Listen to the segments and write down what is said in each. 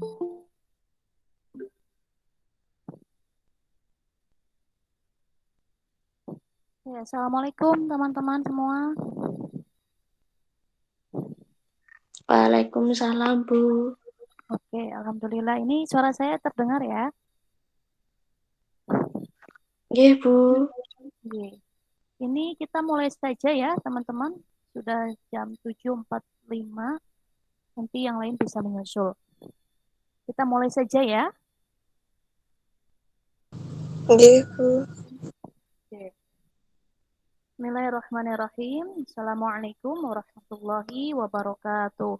Ya, Assalamualaikum teman-teman semua. Waalaikumsalam, Bu. Oke, Alhamdulillah. Ini suara saya terdengar ya? Nggih, Bu. Oke. Ini kita mulai saja ya teman-teman. Sudah jam 7.45. Nanti yang lain bisa menyusul. Kita mulai saja ya. Nggih, Bu. Oke. Bismillahirrahmanirrahim. Assalamualaikum warahmatullahi wabarakatuh.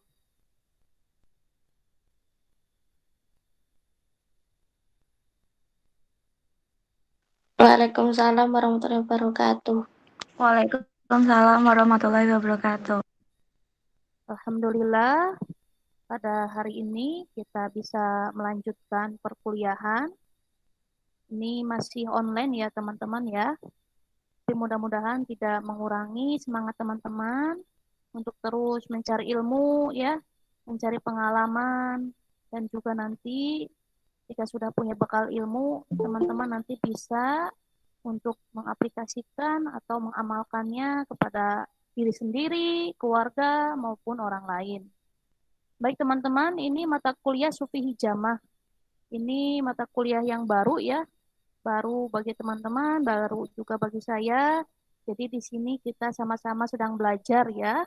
Waalaikumsalam warahmatullahi wabarakatuh. Waalaikumsalam warahmatullahi wabarakatuh. Alhamdulillah, pada hari ini kita bisa melanjutkan perkuliahan. Ini masih online ya teman-teman ya. Tapi mudah-mudahan tidak mengurangi semangat teman-teman untuk terus mencari ilmu ya, mencari pengalaman, dan juga nanti jika sudah punya bekal ilmu, teman-teman nanti bisa untuk mengaplikasikan atau mengamalkannya kepada diri sendiri, keluarga, maupun orang lain. Baik teman-teman, ini mata kuliah Sufi Hijamah. Ini mata kuliah yang baru ya, baru bagi teman-teman, baru juga bagi saya. Jadi di sini kita sama-sama sedang belajar ya.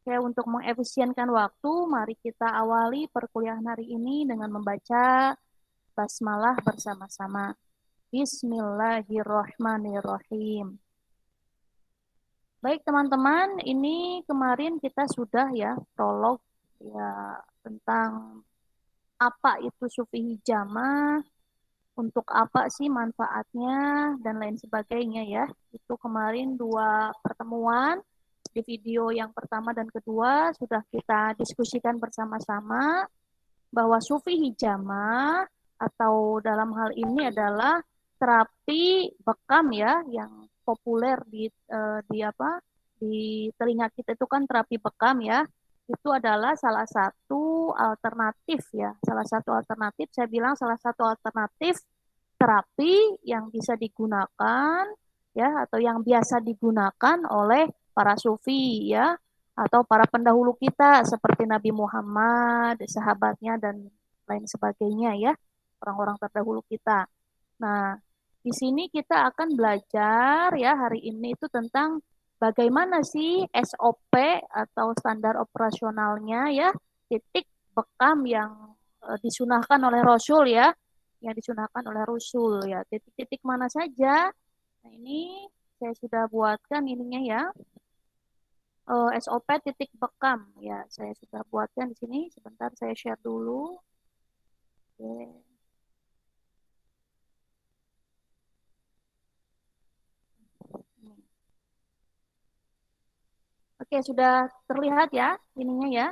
Oke, untuk mengefisienkan waktu, mari kita awali perkuliahan hari ini dengan membaca basmalah bersama-sama. Bismillahirrohmanirrohim. Baik teman-teman, ini kemarin kita sudah ya prolog ya tentang apa itu sufi hijamah, untuk apa sih manfaatnya dan lain sebagainya ya. Itu kemarin 2 pertemuan di video yang pertama dan kedua sudah kita diskusikan bersama-sama bahwa sufi hijamah atau dalam hal ini adalah terapi bekam ya yang populer di telinga kita itu kan terapi bekam ya. Itu adalah salah satu alternatif ya. Salah satu alternatif, saya bilang salah satu alternatif terapi yang bisa digunakan ya atau yang biasa digunakan oleh para sufi ya atau para pendahulu kita seperti Nabi Muhammad, sahabatnya dan lain sebagainya ya, orang-orang terdahulu kita. Nah, di sini kita akan belajar ya hari ini itu tentang bagaimana sih SOP atau standar operasionalnya ya, titik bekam yang disunahkan oleh Rasul ya, yang disunahkan oleh Rasul ya, titik-titik mana saja. Nah, ini saya sudah buatkan ininya ya, SOP titik bekam ya, saya sudah buatkan di sini. Sebentar saya share dulu. Oke. Oke, sudah terlihat ya ininya ya.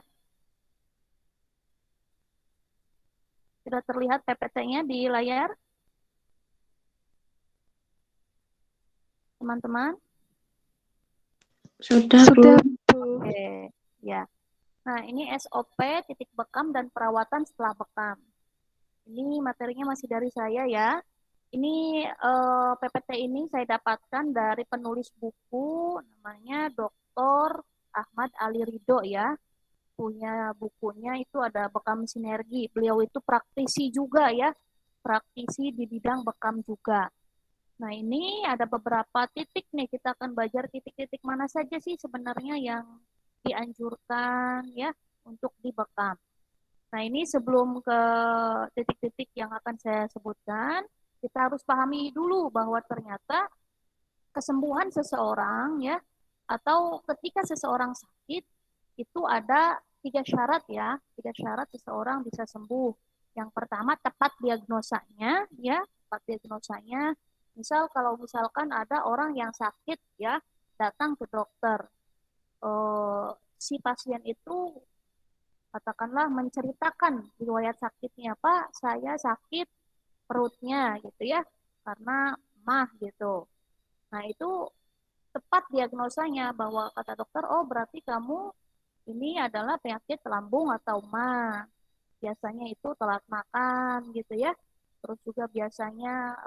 Sudah terlihat PPT-nya di layar, teman-teman? Sudah, Bu. Oke, ya. Nah, ini SOP titik bekam dan perawatan setelah bekam. Ini materinya masih dari saya ya. Ini PPT ini saya dapatkan dari penulis buku namanya Dr. Ahmad Ali Ridho ya. Punya bukunya itu ada Bekam Sinergi. Beliau itu praktisi juga ya. Praktisi di bidang bekam juga. Nah, ini ada beberapa titik nih, kita akan belajar titik-titik mana saja sih sebenarnya yang dianjurkan ya untuk dibekam. Nah, ini sebelum ke titik-titik yang akan saya sebutkan, kita harus pahami dulu bahwa ternyata kesembuhan seseorang ya atau ketika seseorang sakit itu ada 3 syarat ya, 3 syarat seseorang bisa sembuh. Yang pertama tepat diagnosanya ya, tepat diagnosanya. Misal kalau misalkan ada orang yang sakit ya datang ke dokter, si pasien itu katakanlah menceritakan riwayat sakitnya, Pak, saya sakit perutnya gitu ya, karena mah gitu. Nah, itu tepat diagnosanya bahwa kata dokter, oh berarti kamu ini adalah penyakit lambung atau mah. biasanya itu telat makan gitu ya. Terus juga biasanya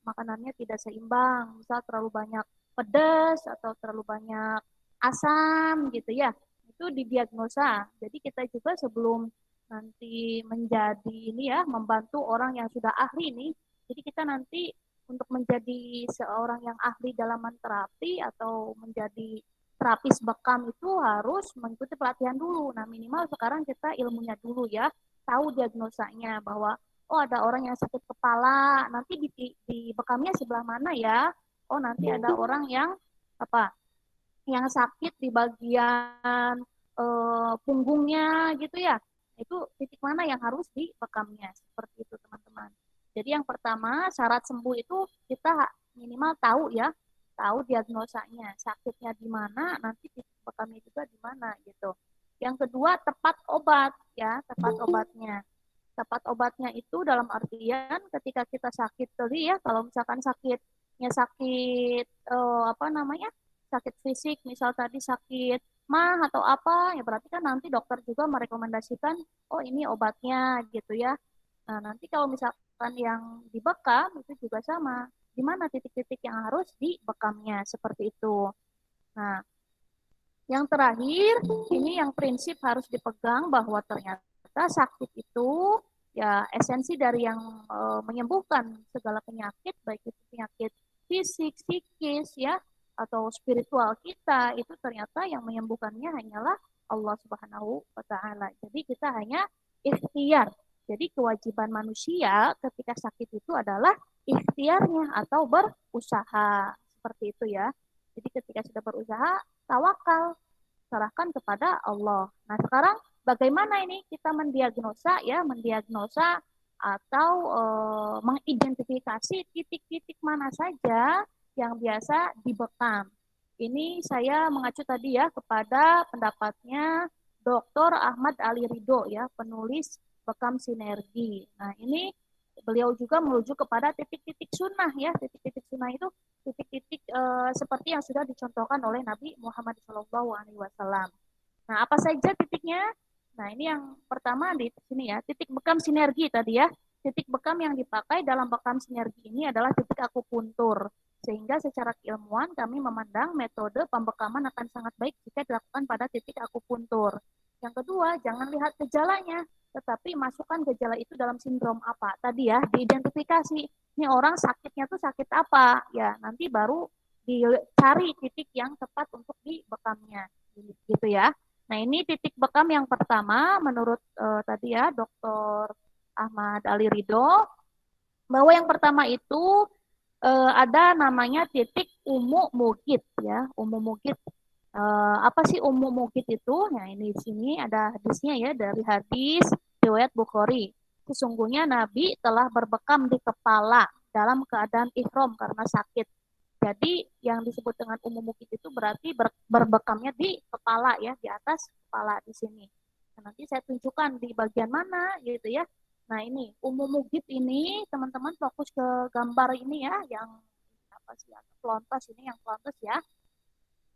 makanannya tidak seimbang, misal terlalu banyak pedas atau terlalu banyak asam gitu ya. Itu didiagnosa. Jadi kita juga sebelum nanti menjadi ini ya, membantu orang yang sudah ahli nih. Jadi kita nanti untuk menjadi seorang yang ahli dalam terapi atau menjadi terapis bekam itu harus mengikuti pelatihan dulu. Nah, minimal sekarang kita ilmunya dulu ya, tahu diagnosanya bahwa oh ada orang yang sakit kepala, nanti di bekamnya sebelah mana ya? Oh, nanti ada orang yang apa? Yang sakit di bagian punggungnya gitu ya. Itu titik mana yang harus di bekamnya. Seperti itu, teman-teman. Jadi yang pertama, syarat sembuh itu kita minimal tahu ya, tahu diagnosanya, sakitnya di mana, nanti titik bekamnya juga di mana gitu. Yang kedua, tepat obat ya, tepat obatnya. Tepat obatnya itu dalam artian ketika kita sakit tadi ya, kalau misalkan sakitnya sakit apa namanya? Sakit fisik, misal tadi sakit mah atau apa, ya berarti kan nanti dokter juga merekomendasikan oh ini obatnya gitu ya. Nah, nanti kalau misalkan yang dibekam itu juga sama. Di mana titik-titik yang harus dibekamnya seperti itu. Nah, yang terakhir, ini yang prinsip harus dipegang bahwa ternyata sakit itu ya esensi dari yang menyembuhkan segala penyakit, baik itu penyakit fisik, psikis ya, atau spiritual kita, itu ternyata yang menyembuhkannya hanyalah Allah Subhanahu wa taala. Jadi kita hanya ikhtiar. Jadi kewajiban manusia ketika sakit itu adalah ikhtiarnya atau berusaha. Seperti itu ya. Jadi ketika sudah berusaha, tawakal, serahkan kepada Allah. Nah, sekarang bagaimana ini kita mendiagnosa ya, mendiagnosa atau mengidentifikasi titik-titik mana saja yang biasa dibekam. Ini saya mengacu tadi ya kepada pendapatnya Dr. Ahmad Ali Ridho ya, penulis Bekam Sinergi. Nah, ini beliau juga merujuk kepada titik-titik sunnah ya. Titik-titik sunnah itu titik-titik seperti yang sudah dicontohkan oleh Nabi Muhammad SAW. Nah, apa saja titiknya? Nah, ini yang pertama di sini ya, titik bekam sinergi tadi ya. Titik bekam yang dipakai dalam bekam sinergi ini adalah titik akupuntur. Sehingga secara keilmuan kami memandang metode pembekaman akan sangat baik jika dilakukan pada titik akupuntur. Yang kedua, jangan lihat gejalanya, tetapi masukkan gejala itu dalam sindrom apa. Tadi ya, diidentifikasi. Ini orang sakitnya tuh sakit apa. Ya, nanti baru dicari titik yang tepat untuk dibekamnya. Gitu ya. Nah, ini titik bekam yang pertama menurut tadi ya, Dr. Ahmad Ali Ridho, bahwa yang pertama itu ada namanya titik umu mukit ya, umu mukit. Apa sih umu mukit itu? Nah, ini di sini ada hadisnya ya, dari hadis riwayat Bukhari. Sesungguhnya Nabi telah berbekam di kepala dalam keadaan ihram karena sakit. Jadi yang disebut dengan umu mukit itu berarti berbekamnya di kepala ya, di atas kepala di sini. Nah, nanti saya tunjukkan di bagian mana gitu ya. Nah, ini umum mugit ini teman-teman fokus ke gambar ini ya, yang apa sih? Pelontos ini yang pelontos ya.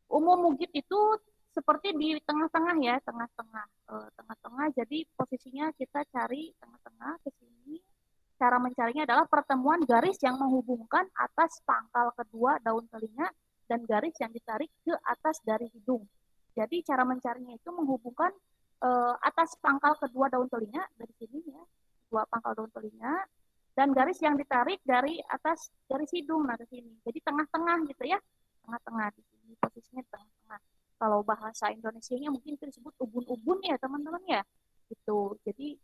Umum mugit itu seperti di tengah-tengah ya, tengah-tengah, tengah-tengah. Jadi posisinya kita cari tengah-tengah ke sini. Cara mencarinya adalah pertemuan garis yang menghubungkan atas pangkal kedua daun telinga dan garis yang ditarik ke atas dari hidung. Jadi cara mencarinya itu menghubungkan atas pangkal kedua daun telinga dari sini ya, dua pangkal daun telinga, dan garis yang ditarik dari atas garis hidung nah ke sini. Jadi tengah-tengah gitu ya, tengah-tengah di sini posisinya tengah-tengah. Kalau bahasa Indonesianya mungkin itu disebut ubun-ubun ya teman-teman ya. Gitu. Jadi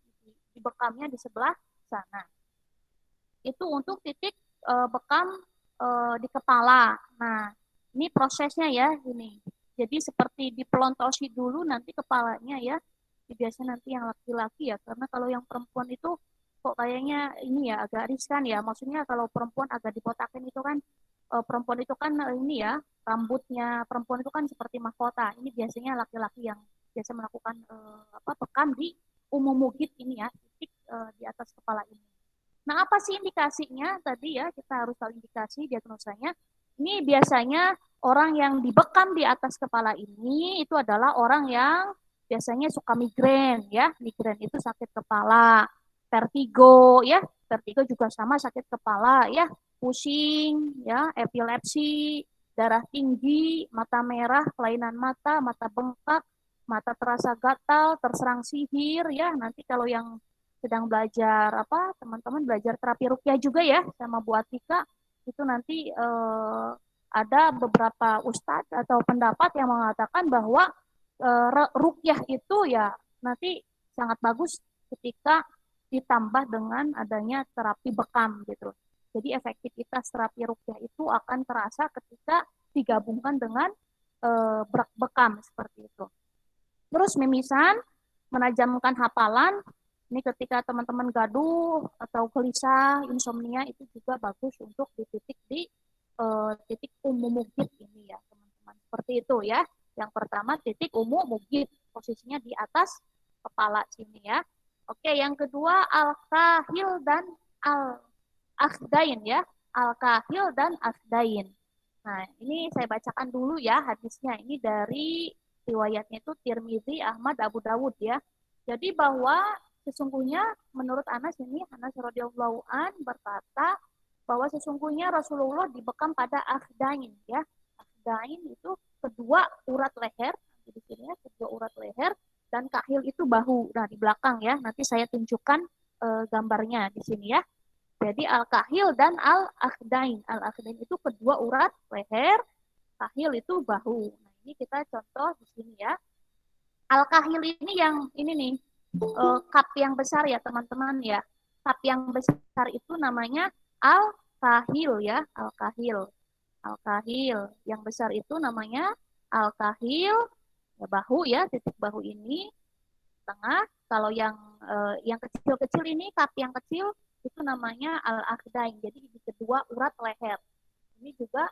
di bekamnya di sebelah sana. Itu untuk titik bekam di kepala. Nah, ini prosesnya ya ini. Jadi seperti dipelontosi dulu nanti kepalanya ya. Biasanya nanti yang laki-laki ya, karena kalau yang perempuan itu kok kayaknya ini ya agak riskan ya. Maksudnya kalau perempuan agak dibotakin itu kan perempuan itu kan ini ya, rambutnya perempuan itu kan seperti mahkota. Ini biasanya laki-laki yang biasa melakukan bekam di umum mugit ini ya, titik di atas kepala ini. Nah, apa sih indikasinya? Tadi ya, kita harus tahu indikasi diagnosanya. Ini biasanya orang yang dibekam di atas kepala ini itu adalah orang yang biasanya suka migrain ya. Migrain itu sakit kepala. Vertigo ya. Vertigo juga sama sakit kepala ya. Pusing ya, epilepsi, darah tinggi, mata merah, kelainan mata, mata bengkak, mata terasa gatal, terserang sihir ya. Nanti kalau yang sedang belajar apa, teman-teman belajar terapi rukyah juga ya sama Bu Atika, itu nanti ada beberapa ustadz atau pendapat yang mengatakan bahwa rukyah itu ya nanti sangat bagus ketika ditambah dengan adanya terapi bekam gitu. Jadi efektivitas terapi rukyah itu akan terasa ketika digabungkan dengan bekam seperti itu. Terus mimisan, menajamkan hafalan, ini ketika teman-teman gaduh atau gelisah, insomnia itu juga bagus untuk dititik di titik umum mugit ini ya teman-teman. Seperti itu ya. Yang pertama titik umum mugit, posisinya di atas kepala sini ya. Oke, yang kedua al-kahil dan al-akhdain ya. Al-kahil dan akhdain. Nah, ini saya bacakan dulu ya hadisnya. Ini dari riwayatnya itu Tirmizi, Ahmad, Abu Dawud ya. Jadi bahwa sesungguhnya menurut Anas ini, Anas radhiyallahu an berkata bahwa sesungguhnya Rasulullah dibekam pada akhdain ya. Akhdain itu kedua urat leher, di sini ya, kedua urat leher, dan kahil itu bahu. Nah, di belakang ya. Nanti saya tunjukkan gambarnya di sini ya. Jadi al-kahil dan al-akhdain. Al-akhdain itu kedua urat leher, kahil itu bahu. Nah, ini kita contoh di sini ya. Al-kahil ini yang ini nih, cup yang besar ya teman-teman ya. Cup yang besar itu namanya al-kahil ya, al-kahil. Al-kahil yang besar itu namanya al-kahil, ya, bahu ya, titik bahu ini tengah. Kalau yang kecil-kecil ini, cup yang kecil itu namanya al-akhdain. Jadi di kedua urat leher. Ini juga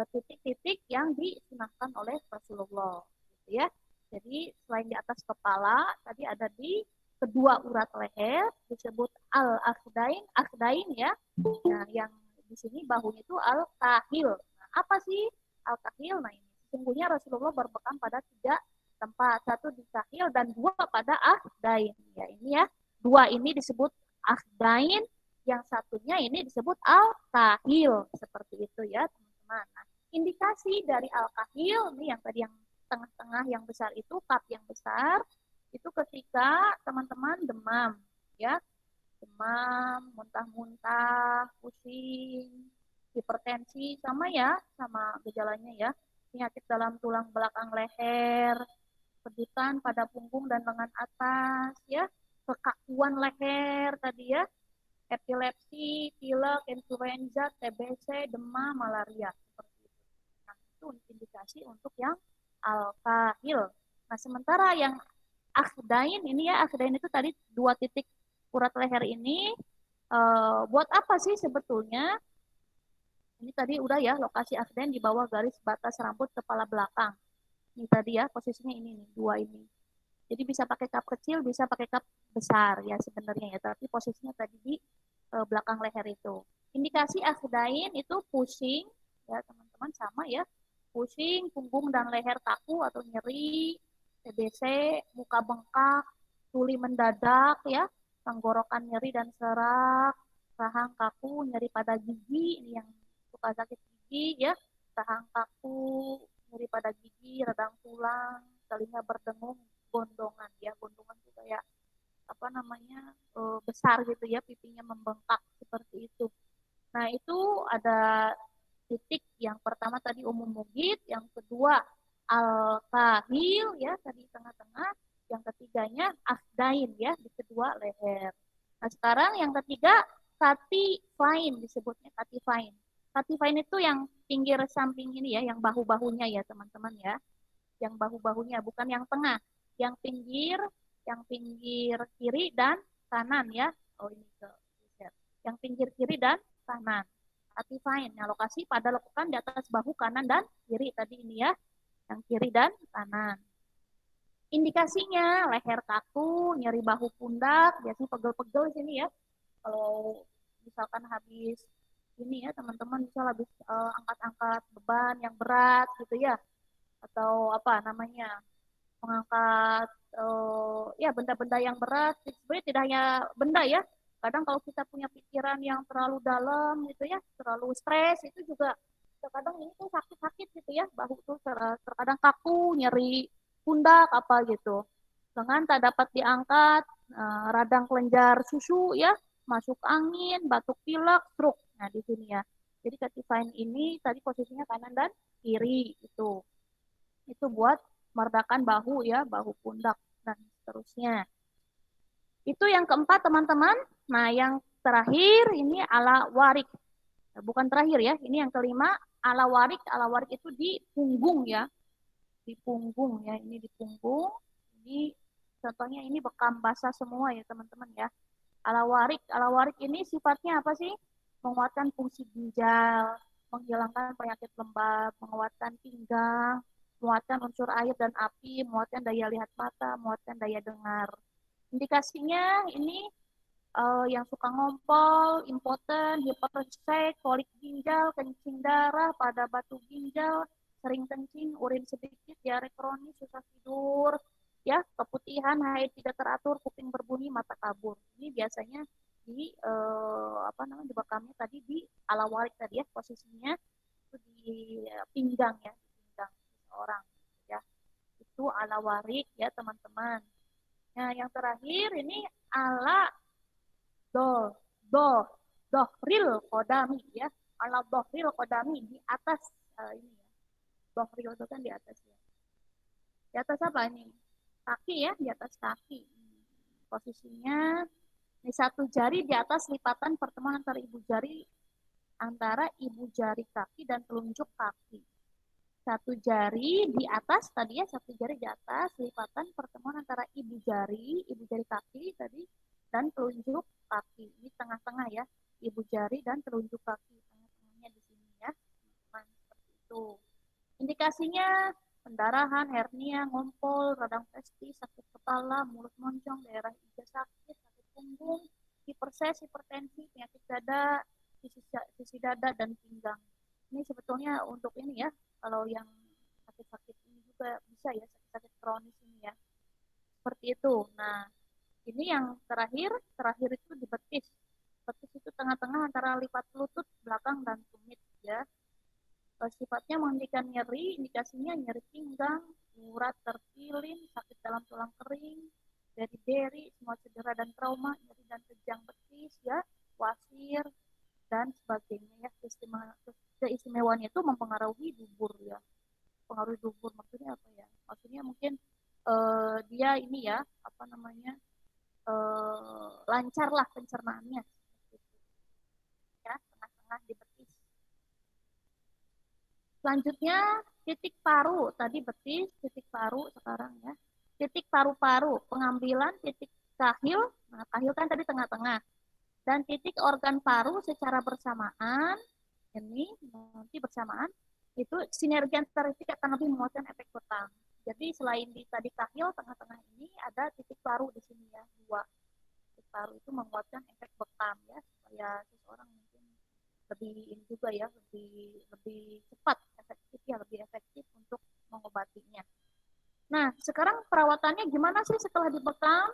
titik-titik yang disunahkan oleh Rasulullah, gitu ya. Jadi selain di atas kepala, tadi ada di kedua urat leher disebut al-akhdain, akhdain ya. Nah, yang di sini bahunya itu al-kahil. Nah, apa sih al-kahil? Nah, ini sesungguhnya Rasulullah berbekam pada 3 tempat, 1 di kahil dan 2 pada akhdain. Ya, ini ya. 2 ini disebut akhdain, yang satunya ini disebut al-kahil. Seperti itu ya, teman-teman. Nah, indikasi dari al-kahil, ini yang tadi yang tengah-tengah yang besar itu, cup yang besar, itu ketika teman-teman demam, ya. Demam, muntah-muntah, pusing, hipertensi, sama ya, sama gejalanya ya. Penyakit dalam tulang belakang leher, kedutan pada punggung dan lengan atas, ya, kekakuan leher tadi ya, epilepsi, pilek, influenza, TBC, demam, malaria seperti itu. Nah, itu indikasi untuk yang al-kahil. Nah, sementara yang akhdain ini ya, akhdain itu tadi 2 titik urat leher ini buat apa sih sebetulnya? Ini tadi udah ya, lokasi akhdain di bawah garis batas rambut kepala belakang. Ini tadi ya, posisinya ini nih, 2 ini. Jadi bisa pakai cup kecil, bisa pakai cup besar ya sebenarnya ya, tapi posisinya tadi di belakang leher itu. Indikasi akhdain itu pusing ya teman-teman, sama ya. Pusing, punggung dan leher kaku atau nyeri, TBC, muka bengkak, tuli mendadak ya, tenggorokan nyeri dan serak, rahang kaku, nyeri pada gigi, ini yang suka sakit gigi ya, rahang kaku, nyeri pada gigi, radang tulang, telinga berdengung, gondongan ya, gondongan itu kayak apa namanya besar gitu ya, pipinya membengkak seperti itu. Nah, itu ada titik yang pertama tadi umum mugit, yang kedua al-kahil ya tadi tengah-tengah, yang ketiganya akhdain ya di kedua leher. Nah, sekarang yang ketiga katifain disebutnya katifain. Katifain itu yang pinggir samping ini ya, yang bahu-bahunya ya teman-teman ya. Yang bahu-bahunya bukan yang tengah, yang pinggir kiri dan kanan ya. Oh, ini ke yang pinggir kiri dan kanan. Katifain, yang lokasi pada lekukan di atas bahu kanan dan kiri tadi ini ya, yang kiri dan kanan. Indikasinya leher kaku, nyeri bahu pundak, biasanya pegel-pegel sini ya. Kalau misalkan habis ini ya teman-teman, bisa habis angkat-angkat beban yang berat gitu ya, atau apa namanya, mengangkat ya benda-benda yang berat. Sebenarnya tidak hanya benda ya. Kadang kalau kita punya pikiran yang terlalu dalam gitu ya, terlalu stres itu juga terkadang ini tuh sakit-sakit gitu ya, bahu tuh terkadang kaku, nyeri pundak apa gitu. Lengan tak dapat diangkat, radang kelenjar susu ya, masuk angin, batuk pilek, stroke. Nah di sini ya. Jadi Cativine ini tadi posisinya kanan dan kiri itu. Itu buat meredakan bahu ya, bahu pundak dan seterusnya. Itu yang keempat teman-teman. Nah yang terakhir ini ala warik. Bukan terakhir ya, ini yang kelima ala warik. Ala warik itu di punggung ya, di punggung ya, ini di punggung. Ini contohnya ini bekam basah semua ya teman-teman ya. Ala warik ini sifatnya apa sih? Menguatkan fungsi ginjal, menghilangkan penyakit lembab, menguatkan pinggang, menguatkan unsur air dan api, menguatkan daya lihat mata, menguatkan daya dengar. Indikasinya ini yang suka ngompol, impoten, hipersek, kolik ginjal, kencing darah, pada batu ginjal, sering kencing, urin sedikit, diare kronis, susah tidur, ya, keputihan, haid tidak teratur, kuping berbunyi, mata kabur. Ini biasanya di apa namanya di bekamnya tadi di ala warik tadi ya, posisinya itu di pinggang ya, di pinggang seseorang ya. Itu ala warik ya teman-teman. Nah, yang terakhir ini ala do do dohril kodami ya, ala dohril kodami di atas ini ya, dohril itu kan di atas ya, di atas apa ini, kaki ya, di atas kaki. Posisinya ini satu jari di atas lipatan pertemuan antara ibu jari kaki dan telunjuk kaki. Satu jari di atas tadi ya, satu jari di atas lipatan pertemuan antara ibu jari kaki tadi dan telunjuk kaki. Ini tengah-tengah ya, ibu jari dan telunjuk kaki. Tengah-tengahnya di sini ya. Nah, seperti itu. Indikasinya pendarahan, hernia, ngompol, radang testis, sakit kepala, mulut moncong, daerah iga sakit, sakit punggung, hiperses, hipertensi, penyakit dada, sisi dada dan pinggang. Ini sebetulnya untuk ini ya, kalau yang sakit-sakit ini juga bisa ya, sakit-sakit kronis ini ya. Seperti itu. Nah, ini yang terakhir itu di betis. Betis itu tengah-tengah antara lipat lutut, belakang, dan tumit ya. Sifatnya menghentikan nyeri, indikasinya nyeri pinggang, urat terpilin, sakit dalam tulang kering, beri-beri, semua cedera dan trauma, nyeri dan kejang betis ya, wasir, dan sebagainya ya. Keistimewaan itu mempengaruhi dubur ya. Pengaruhi dubur maksudnya apa ya? Maksudnya mungkin dia ini ya, apa namanya, lancarlah pencernaannya. Ya, tengah-tengah di betis. Selanjutnya titik paru, tadi betis, titik paru sekarang ya. Titik paru-paru, pengambilan titik kahil, nah kahil kan tadi tengah-tengah. Dan titik organ paru secara bersamaan, ini nanti bersamaan, itu sinergi antara titik akan lebih memuaskan efek bekam. Jadi selain di tadi kahil, tengah-tengah ini ada titik paru di sini ya, dua. Titik paru itu menguatkan efek bekam ya, supaya seseorang mungkin lebih ini juga ya, lebih cepat efektif ya, lebih efektif untuk mengobatinya. Nah, sekarang perawatannya gimana sih setelah dibekam?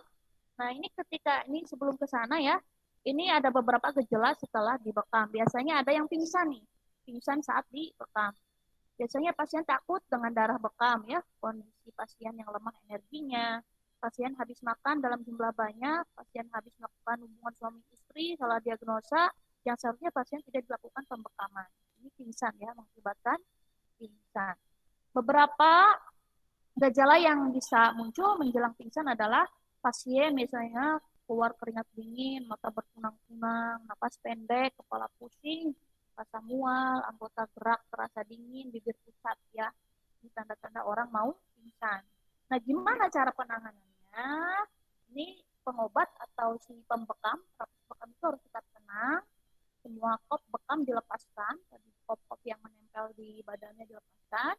Nah, ini ketika ini sebelum ke sana ya, ini ada beberapa gejala setelah dibekam. Biasanya ada yang pingsan nih, pingsan saat dibekam. Biasanya pasien takut dengan darah bekam ya, kondisi pasien yang lemah energinya, pasien habis makan dalam jumlah banyak, pasien habis melakukan hubungan suami istri, salah diagnosa, yang seharusnya pasien tidak dilakukan pembekaman. Ini pingsan ya, mengakibatkan pingsan. Beberapa gejala yang bisa muncul menjelang pingsan adalah pasien misalnya keluar keringat dingin, mata berkunang-kunang, napas pendek, kepala pusing, rasa mual, anggota gerak terasa dingin, bibir pucat ya. Ini tanda-tanda orang mau pingsan. Nah, gimana cara penanganannya? Ini pengobat atau si pembekam, bekam itu harus tetap tenang. Semua kop bekam dilepaskan, tadi kop-kop yang menempel di badannya dilepaskan.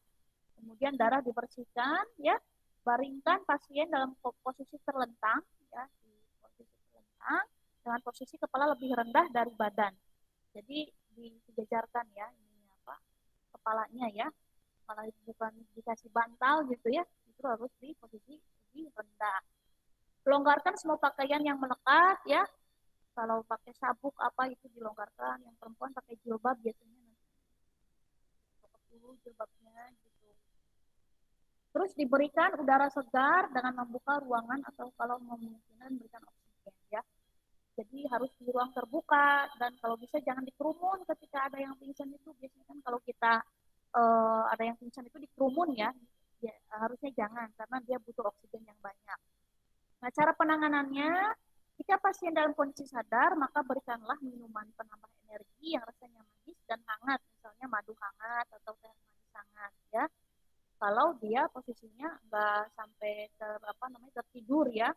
Kemudian darah dibersihkan, ya. Baringkan pasien dalam posisi terlentang, ya, di posisi terlentang dengan posisi kepala lebih rendah dari badan. Jadi disejajarkan ya, ini apa? Kepalanya ya, kepala bukan dikasih bantal gitu ya, itu harus di posisi lebih rendah. Longgarkan semua pakaian yang melekat ya. Kalau pakai sabuk apa itu dilonggarkan. Yang perempuan pakai jilbab biasanya nanti dulu jilbabnya gitu. Terus diberikan udara segar dengan membuka ruangan atau kalau memungkinkan berikan oksigen ya. Jadi harus di ruang terbuka dan kalau bisa jangan dikerumun ketika ada yang pingsan itu biasanya kan kalau kita ada yang pingsan itu dikerumun ya, ya harusnya jangan karena dia butuh oksigen yang banyak. Nah cara penanganannya jika pasien dalam kondisi sadar maka berikanlah minuman penambah energi yang rasanya manis dan hangat misalnya madu hangat atau teh manis hangat ya. Kalau dia posisinya nggak sampai tertidur ya.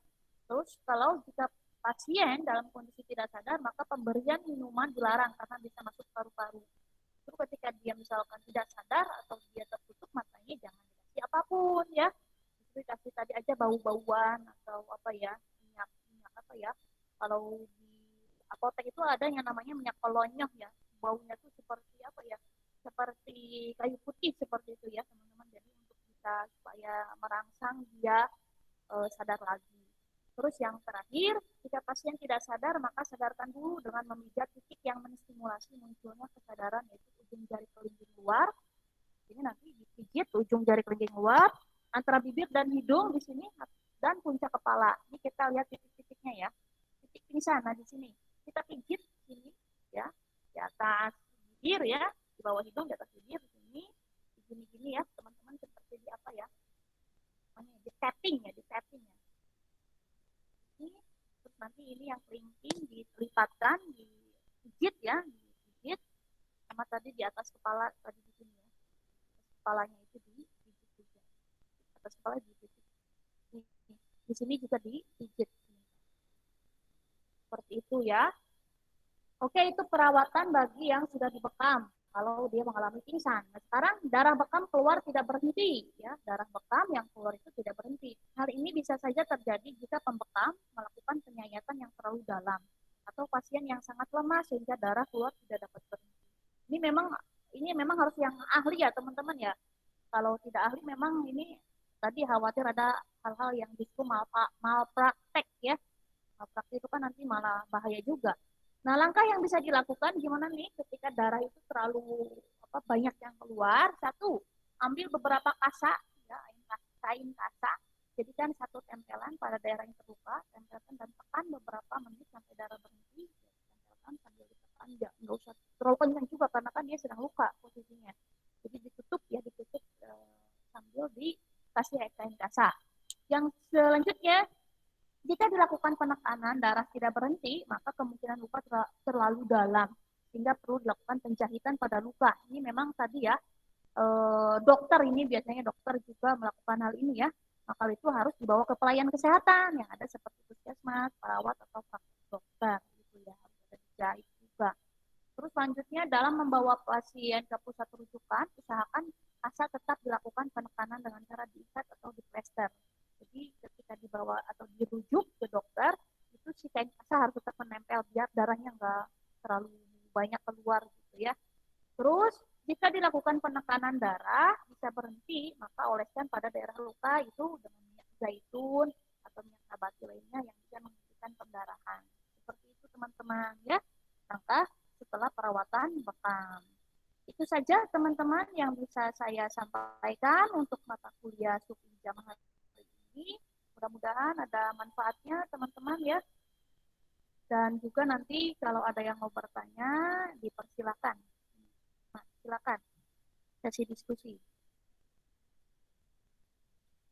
Terus kalau jika pasien dalam kondisi tidak sadar, maka pemberian minuman dilarang karena bisa masuk paru-paru. Terus ketika dia misalkan tidak sadar atau dia tertutup matanya, jangan dikasih apapun ya. Jadi kasih tadi aja bau-bauan atau apa ya, minyak apa ya. Kalau di apotek itu ada yang namanya minyak kolonyah ya. Baunya tuh seperti apa ya? Seperti kayu putih seperti itu ya teman-teman. Jadi untuk bisa supaya merangsang dia sadar lagi. Terus yang terakhir, jika pasien tidak sadar, maka sadarkan dulu dengan memijat titik yang menstimulasi munculnya kesadaran, yaitu ujung jari kelingking luar. Ini nanti dipijit ujung jari kelingking luar, antara bibir dan hidung di sini, dan puncak kepala. Ini kita lihat titik-titiknya ya. Titik di sana, di sini. Kita pijit di sini, ya, di atas bibir ya, di bawah hidung, di atas bibir, di sini, di gini-gini ya, teman-teman seperti di apa ya? Di tapping ya, di tapping ya. Terus nanti ini yang kelingking dilipatkan, digigit ya, digigit sama tadi di atas kepala tadi di sini ya. Atas kepalanya itu digigit juga. Atas kepala digigit. Di sini juga digigit. Seperti itu ya. Oke, itu perawatan bagi yang sudah dibekam kalau dia mengalami pingsan. Nah, sekarang darah bekam keluar tidak berhenti, ya. Darah bekam yang keluar itu tidak berhenti. Hal ini bisa saja terjadi jika pembekam melakukan penyayatan yang terlalu dalam atau pasien yang sangat lemah sehingga darah keluar tidak dapat berhenti. Ini memang harus yang ahli ya, teman-teman ya. Kalau tidak ahli memang ini tadi khawatir ada hal-hal yang justru malpraktek ya. Malpraktek itu kan nanti malah bahaya juga. Nah, langkah yang bisa dilakukan gimana nih ketika darah itu terlalu banyak yang keluar? Satu, ambil beberapa kasa, ya, kain kasa, jadikan satu tempelan pada daerah yang terluka, tempelkan dan tekan beberapa menit sampai darah berhenti. Tempelkan sambil ditekan, ya, nggak usah terlalu kencang juga karena kan dia sedang luka posisinya. Jadi ditutup ya, ditutup sambil dikasih kain kasa. Yang selanjutnya jika dilakukan penekanan darah tidak berhenti, maka kemungkinan luka terlalu dalam sehingga perlu dilakukan penjahitan pada luka. Ini memang tadi ya dokter ini biasanya dokter juga melakukan hal ini ya. Maka itu harus dibawa ke pelayan kesehatan yang ada seperti puskesmas, perawat atau praktek dokter gitu ya. Harus ada dijahit juga. Terus selanjutnya dalam membawa pasien ke pusat rujukan, usahakan asa tetap dilakukan penekanan dengan cara diikat atau diplester. Jadi ketika dibawa atau dirujuk ke dokter, itu si kain kasa harus tetap menempel biar darahnya nggak terlalu banyak keluar gitu ya. Terus jika dilakukan penekanan darah bisa berhenti, maka oleskan pada daerah luka itu dengan minyak zaitun atau minyak nabati lainnya yang bisa menghentikan pendarahan. Seperti itu teman-teman ya. Langkah setelah perawatan bekam. Itu saja teman-teman yang bisa saya sampaikan untuk mata kuliah Supi Jamaah ini. Mudah-mudahan ada manfaatnya teman-teman ya. Dan juga nanti kalau ada yang mau bertanya, dipersilakan. Nah, silakan sesi diskusi.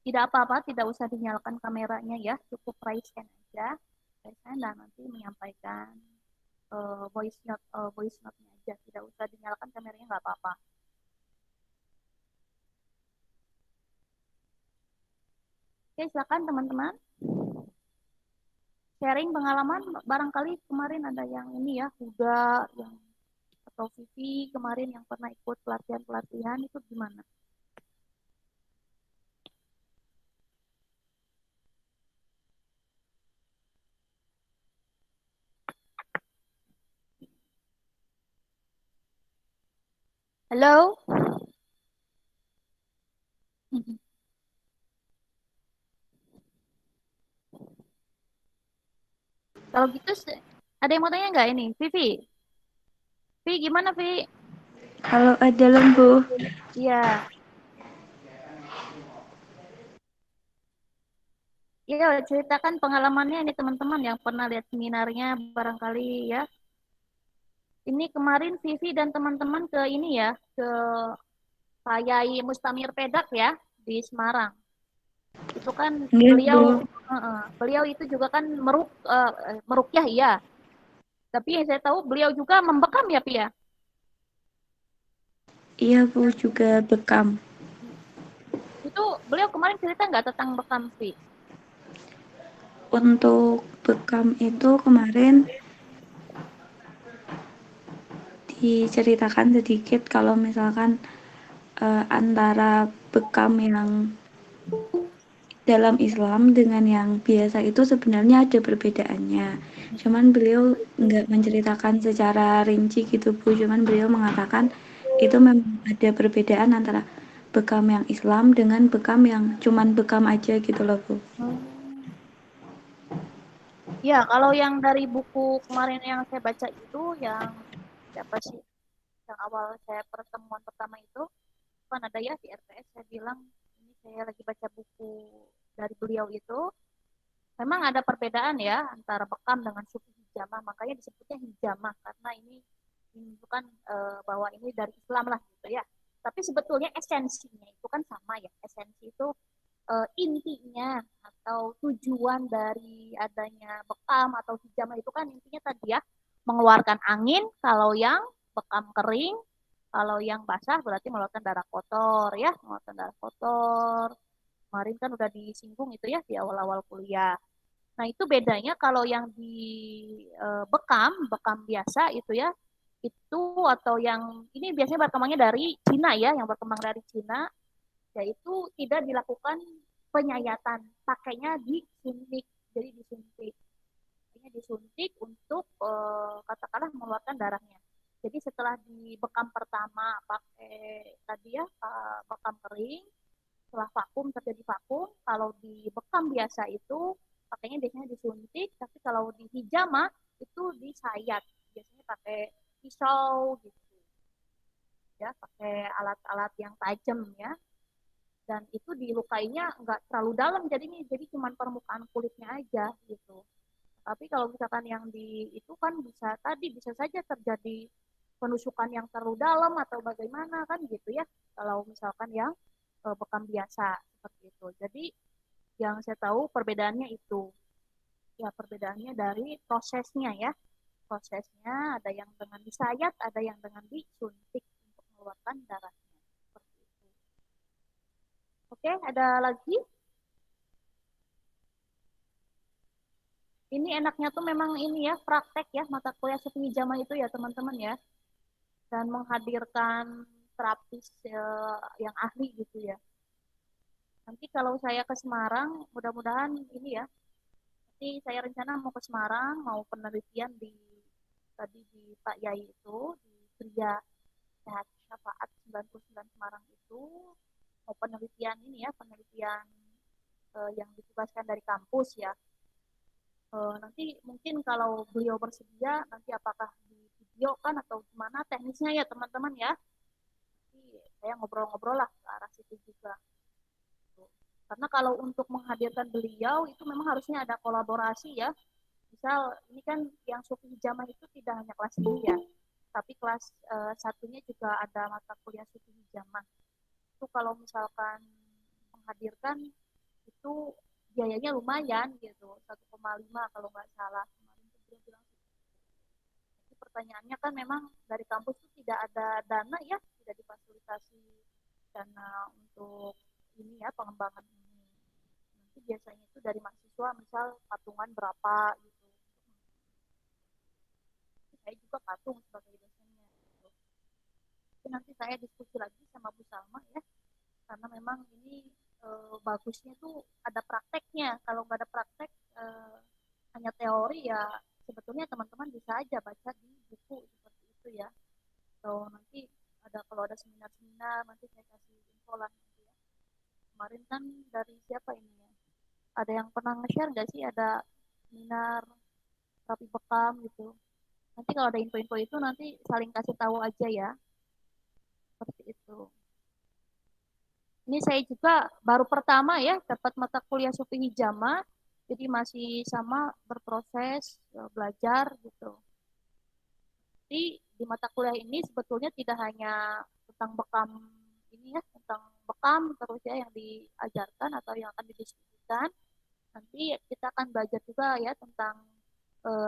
Tidak apa-apa, tidak usah dinyalakan kameranya ya, cukup raise hand aja. Raise hand dan nanti menyampaikan voice note-nya aja, tidak usah dinyalakan kameranya nggak apa-apa. Oke, silakan teman-teman. Sharing pengalaman, barangkali kemarin ada yang ini ya, Huda yang atau Vivi kemarin yang pernah ikut pelatihan-pelatihan itu gimana? Halo? Kalau gitu ada yang mau tanya nggak ini? Vivi? Vi gimana Vi? Halo, ada lembu. Iya. Iya, ceritakan pengalamannya ini teman-teman yang pernah lihat seminarnya barangkali ya. Ini kemarin Vivi dan teman-teman ke ini ya, ke Pak Yai Mustamir Pedak ya di Semarang. Itu kan Nggih, Bu. beliau itu juga kan merukyah iya. Tapi yang saya tahu beliau juga membekam ya Pia. Iya, Bu, juga bekam. Itu beliau kemarin cerita nggak tentang bekam Vi? Untuk bekam itu kemarin diceritakan sedikit kalau misalkan antara bekam yang dalam Islam dengan yang biasa itu sebenarnya ada perbedaannya. Cuman beliau nggak menceritakan secara rinci gitu Bu, cuman beliau mengatakan itu memang ada perbedaan antara bekam yang Islam dengan bekam yang cuman bekam aja gitu loh Bu. Hmm. Ya, kalau yang dari buku kemarin yang saya baca itu yang siapa sih? Yang awal saya pertemuan pertama itu kan ada ya di RTS saya bilang ini saya lagi baca buku dari beliau itu memang ada perbedaan ya antara bekam dengan suku hijamah makanya disebutnya hijamah karena ini menunjukkan bahwa ini dari Islam lah gitu ya tapi sebetulnya esensinya itu kan sama ya esensi itu intinya atau tujuan dari adanya bekam atau hijamah itu kan intinya tadi ya mengeluarkan angin kalau yang bekam kering kalau yang basah berarti mengeluarkan darah kotor ya mengeluarkan darah kotor kemarin kan udah disinggung itu ya di awal-awal kuliah. Nah, itu bedanya kalau yang di bekam, bekam biasa itu ya, itu atau yang ini biasanya berkembangnya dari Cina ya, yang berkembang dari Cina, yaitu tidak dilakukan penyayatan, pakainya disuntik, jadi disuntik. Pakainya disuntik untuk katakanlah mengeluarkan darahnya. Jadi setelah di bekam pertama pakai tadi ya bekam kering, setelah vakum terjadi vakum kalau di bekam biasa itu pakainya biasanya disuntik tapi kalau di hijama itu disayat biasanya pakai pisau gitu ya pakai alat-alat yang tajam ya dan itu dilukainya nggak terlalu dalam jadi cuma permukaan kulitnya aja gitu tapi kalau misalkan yang di itu kan bisa tadi bisa saja terjadi penusukan yang terlalu dalam atau bagaimana kan gitu ya kalau misalkan yang bekam biasa seperti itu. Jadi yang saya tahu perbedaannya itu ya perbedaannya dari prosesnya ya. Prosesnya ada yang dengan disayat, ada yang dengan disuntik untuk mengeluarkan darahnya. Seperti itu. Oke, ada lagi? Ini enaknya tuh memang ini ya, praktek ya, mata kuliah suku hijama itu ya teman-teman ya. Dan menghadirkan terapis yang ahli gitu ya. Nanti kalau saya ke Semarang, mudah-mudahan ini ya, nanti saya rencana mau ke Semarang, mau penelitian di tadi di Pak Yai itu di Gereja Sehat Syafaat 99 Semarang itu mau penelitian ini ya, penelitian yang ditugaskan dari kampus ya. Nanti mungkin kalau beliau bersedia, nanti apakah di video kan atau gimana teknisnya ya teman-teman ya. Nanti saya ngobrol-ngobrol lah ke arah situ juga. Karena kalau untuk menghadirkan beliau itu memang harusnya ada kolaborasi ya. Misal ini kan yang suku hijamah itu tidak hanya kelas ini ya, tapi kelas satunya juga ada mata kuliah suku hijamah. Itu kalau misalkan menghadirkan itu biayanya lumayan gitu, 1,5 kalau nggak salah. Kemarin tuh dia bilang jadi pertanyaannya kan memang dari kampus itu tidak ada dana ya, tidak difasilitasi dana untuk ini ya pengembangan ini. Nanti biasanya itu dari mahasiswa misal patungan berapa gitu. Saya juga patung sebagai dosennya. Gitu. Tapi nanti saya diskusi lagi sama Bu Salma ya, karena memang ini bagusnya tuh ada prakteknya. Kalau nggak ada praktek hanya teori ya sebetulnya teman-teman bisa aja baca di buku seperti itu ya. Atau nanti ada kalau ada seminar-seminar nanti saya kasih info lah nanti ya. Kemarin kan dari siapa ini ya? Ada yang pernah nge-share nggak sih ada seminar terapi bekam gitu. Nanti kalau ada info-info itu nanti saling kasih tahu aja ya, seperti itu. Ini saya juga baru pertama ya dapat mata kuliah Sufi Hijama, jadi masih sama berproses belajar gitu. Jadi di mata kuliah ini sebetulnya tidak hanya tentang bekam ini ya, tentang bekam terus ya yang diajarkan atau yang akan didiskusikan. Nanti kita akan belajar juga ya tentang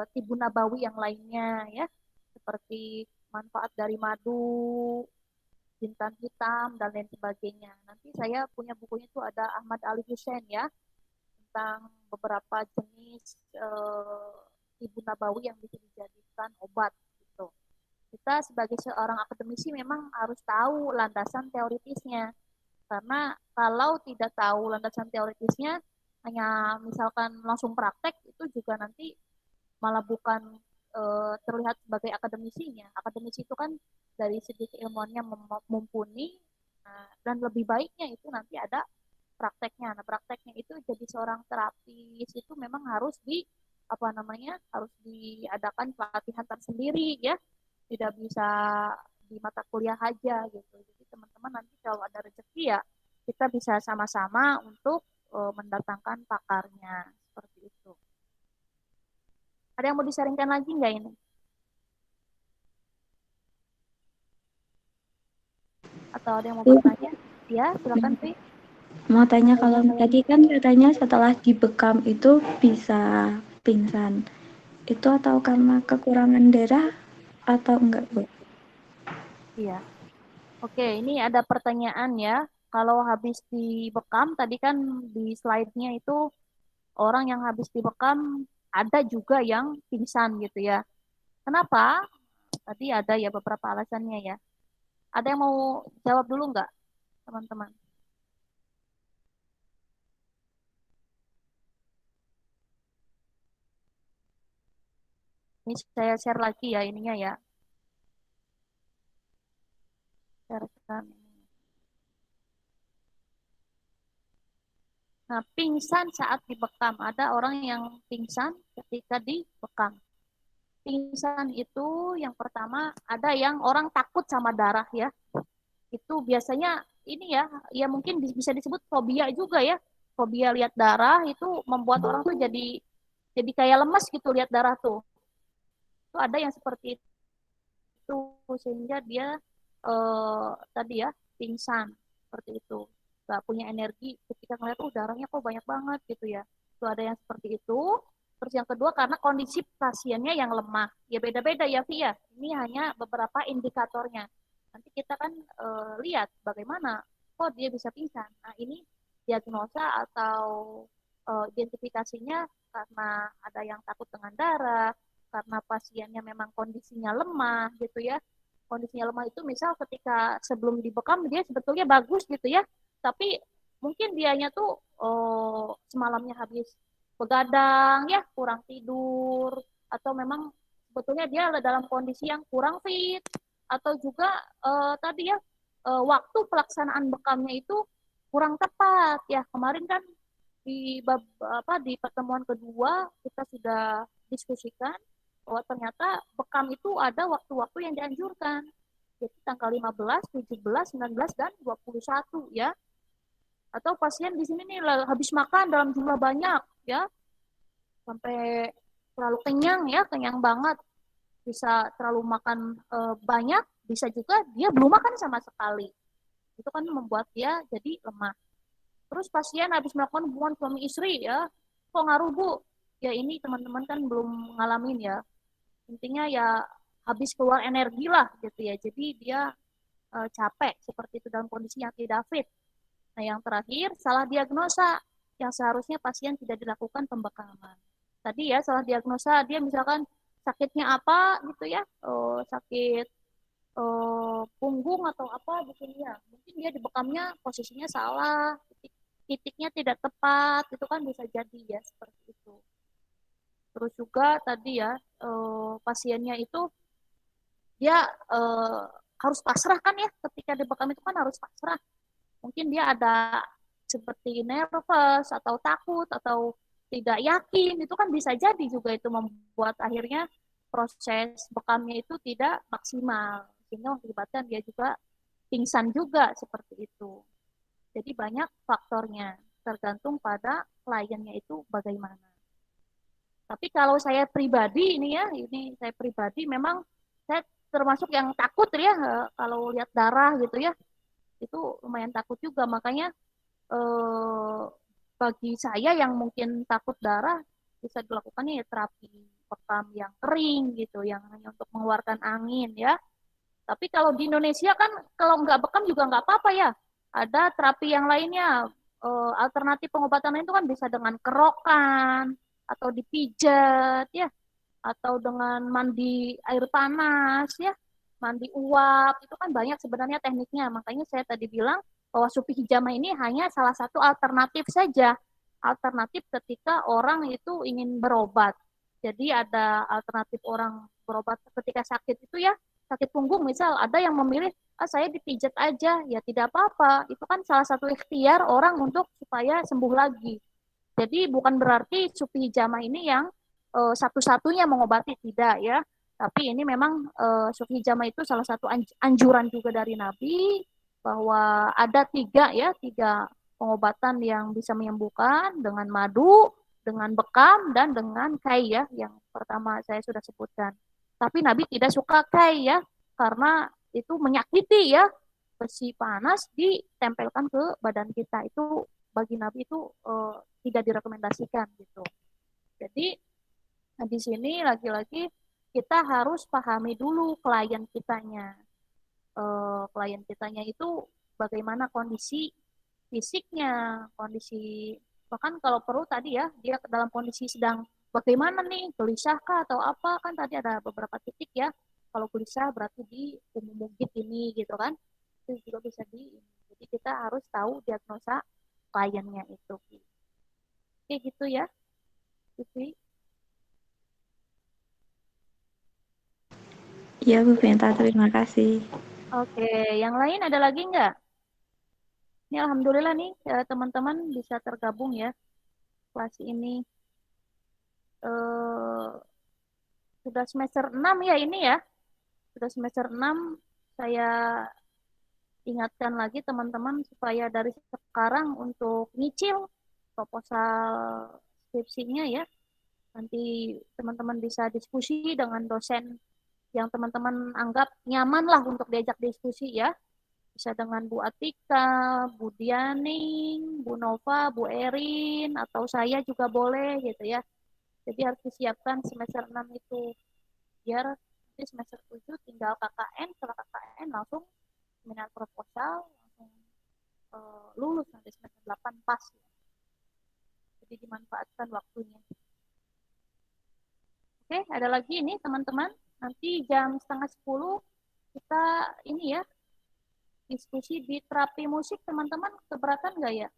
tibu nabawi yang lainnya ya, seperti manfaat dari madu, jintan hitam dan lain sebagainya. Nanti saya punya bukunya itu ada Ahmad Ali Hussein ya tentang beberapa jenis tibu nabawi yang bisa dijadikan obat gitu. Kita sebagai seorang akademisi memang harus tahu landasan teoritisnya. Karena kalau tidak tahu landasan teoritisnya, hanya misalkan langsung praktek, itu juga nanti malah bukan terlihat sebagai akademisinya. Akademisi itu kan dari segi keilmuannya mumpuni, dan lebih baiknya itu nanti ada prakteknya. Nah, prakteknya itu jadi seorang terapis itu memang harus apa namanya harus diadakan pelatihan tersendiri ya, tidak bisa di mata kuliah aja gitu. Jadi teman-teman nanti kalau ada rezeki ya kita bisa sama-sama untuk mendatangkan pakarnya seperti itu. Ada yang mau disaringkan lagi nggak ini? Atau ada yang mau bertanya? Ya, silakan Pi. Mau tanya kalau tadi kan katanya setelah dibekam itu bisa pingsan. Itu atau karena kekurangan darah atau enggak, Bu? Iya. Oke, ini ada pertanyaan ya. Kalau habis dibekam, tadi kan di slide-nya itu orang yang habis dibekam ada juga yang pingsan gitu ya. Kenapa? Tadi ada ya beberapa alasannya ya. Ada yang mau jawab dulu nggak, teman-teman? Ini saya share lagi ya ininya ya. Sharekan. Nah, pingsan saat dibekam. Ada orang yang pingsan ketika dibekam. Pingsan itu yang pertama ada yang orang takut sama darah ya. Itu biasanya ini ya, ya mungkin bisa disebut fobia juga ya. Fobia lihat darah itu membuat orang tuh jadi kayak lemas gitu lihat darah tuh. Itu ada yang seperti itu sehingga dia tadi ya pingsan seperti itu. Gak punya energi ketika ngeliat darahnya kok banyak banget gitu ya. Itu ada yang seperti itu. Terus yang kedua karena kondisi pasiennya yang lemah. Ya beda-beda ya Via. Ini hanya beberapa indikatornya. Nanti kita kan lihat bagaimana kok dia bisa pingsan. Nah ini diagnosa atau identifikasinya karena ada yang takut dengan darah, karena pasiennya memang kondisinya lemah gitu ya. Kondisinya lemah itu misal ketika sebelum dibekam dia sebetulnya bagus gitu ya, tapi mungkin dianya tuh semalamnya habis begadang ya, kurang tidur, atau memang sebetulnya dia dalam kondisi yang kurang fit, atau juga tadi ya waktu pelaksanaan bekamnya itu kurang tepat ya. Kemarin kan di pertemuan kedua kita sudah diskusikan bahwa ternyata bekam itu ada waktu-waktu yang dianjurkan. Jadi tanggal 15, 17, 19 dan 21 ya. Atau pasien di sini nih habis makan dalam jumlah banyak ya, sampai terlalu kenyang ya, kenyang banget. Bisa terlalu makan banyak, bisa juga dia belum makan sama sekali. Itu kan membuat dia jadi lemah. Terus pasien habis melakukan hubungan suami istri ya, kok ngaruh Bu? Ya ini teman-teman kan belum ngalamin ya. Intinya ya habis keluar energi lah gitu ya. Jadi dia capek seperti itu dalam kondisi yang tidak fit. Nah yang terakhir salah diagnosa yang seharusnya pasien tidak dilakukan pembekaman. Tadi ya salah diagnosa dia misalkan sakitnya apa gitu ya, sakit punggung atau apa gitu ya. Mungkin dia dibekamnya posisinya salah, titiknya tidak tepat, itu kan bisa jadi ya seperti itu. Terus juga tadi ya pasiennya itu dia harus pasrah kan ya, ketika dibekam itu kan harus pasrah. Mungkin dia ada seperti nervous atau takut atau tidak yakin, itu kan bisa jadi juga itu membuat akhirnya proses bekamnya itu tidak maksimal, sehingga mengakibatkan dia juga pingsan juga seperti itu. Jadi banyak faktornya, tergantung pada kliennya itu bagaimana. Tapi kalau saya pribadi ini ya, ini saya pribadi memang saya termasuk yang takut ya kalau lihat darah gitu ya, itu lumayan takut juga. Makanya eh, bagi saya yang mungkin takut darah bisa dilakukannya ya terapi bekam yang kering gitu, yang hanya untuk mengeluarkan angin ya. Tapi kalau di Indonesia kan kalau nggak bekam juga nggak apa-apa ya. Ada terapi yang lainnya, alternatif pengobatan lain itu kan bisa dengan kerokan atau dipijat ya, atau dengan mandi air panas ya, mandi uap itu kan banyak sebenarnya tekniknya. Makanya saya tadi bilang bahwa supi hijama ini hanya salah satu alternatif saja. Alternatif ketika orang itu ingin berobat. Jadi ada alternatif orang berobat ketika sakit itu ya, sakit punggung misal, ada yang memilih saya dipijat aja, ya tidak apa-apa. Itu kan salah satu ikhtiar orang untuk supaya sembuh lagi. Jadi bukan berarti supi hijama ini yang satu-satunya mengobati, tidak ya. Tapi ini memang sufi hijama itu salah satu anjuran juga dari Nabi bahwa ada tiga pengobatan yang bisa menyembuhkan dengan madu, dengan bekam dan dengan kai ya, yang pertama saya sudah sebutkan. Tapi Nabi tidak suka kai ya, karena itu menyakiti ya, besi panas ditempelkan ke badan kita itu bagi Nabi itu tidak direkomendasikan gitu. Jadi di sini lagi-lagi kita harus pahami dulu klien kitanya itu bagaimana kondisi fisiknya, kondisi bahkan kalau perlu tadi ya dia dalam kondisi sedang bagaimana nih, gelisahkah atau apa, kan tadi ada beberapa titik ya. Kalau gelisah berarti di umum mungkin ini gitu kan. Itu juga bisa jadi kita harus tahu diagnosa kliennya itu. Oke gitu ya. Gitu. Iya Bu Venta, terima kasih. Oke, yang lain ada lagi nggak? Ini alhamdulillah nih teman-teman bisa tergabung ya kelas ini. Eh, sudah semester 6 ya ini ya. Sudah semester 6 saya ingatkan lagi teman-teman supaya dari sekarang untuk nyicil proposal skripsinya ya. Nanti teman-teman bisa diskusi dengan dosen yang teman-teman anggap nyaman lah untuk diajak diskusi ya. Bisa dengan Bu Atika, Bu Dianing, Bu Nova, Bu Erin, atau saya juga boleh gitu ya. Jadi harus disiapkan semester 6 itu. Biar nanti semester 7 tinggal KKN, setelah KKN langsung seminar proposal, langsung lulus nanti semester 8 pas. Ya. Jadi dimanfaatkan waktunya. Oke, ada lagi ini teman-teman. Nanti jam setengah 10 kita ini ya, diskusi di terapi musik, teman-teman keberatan nggak ya?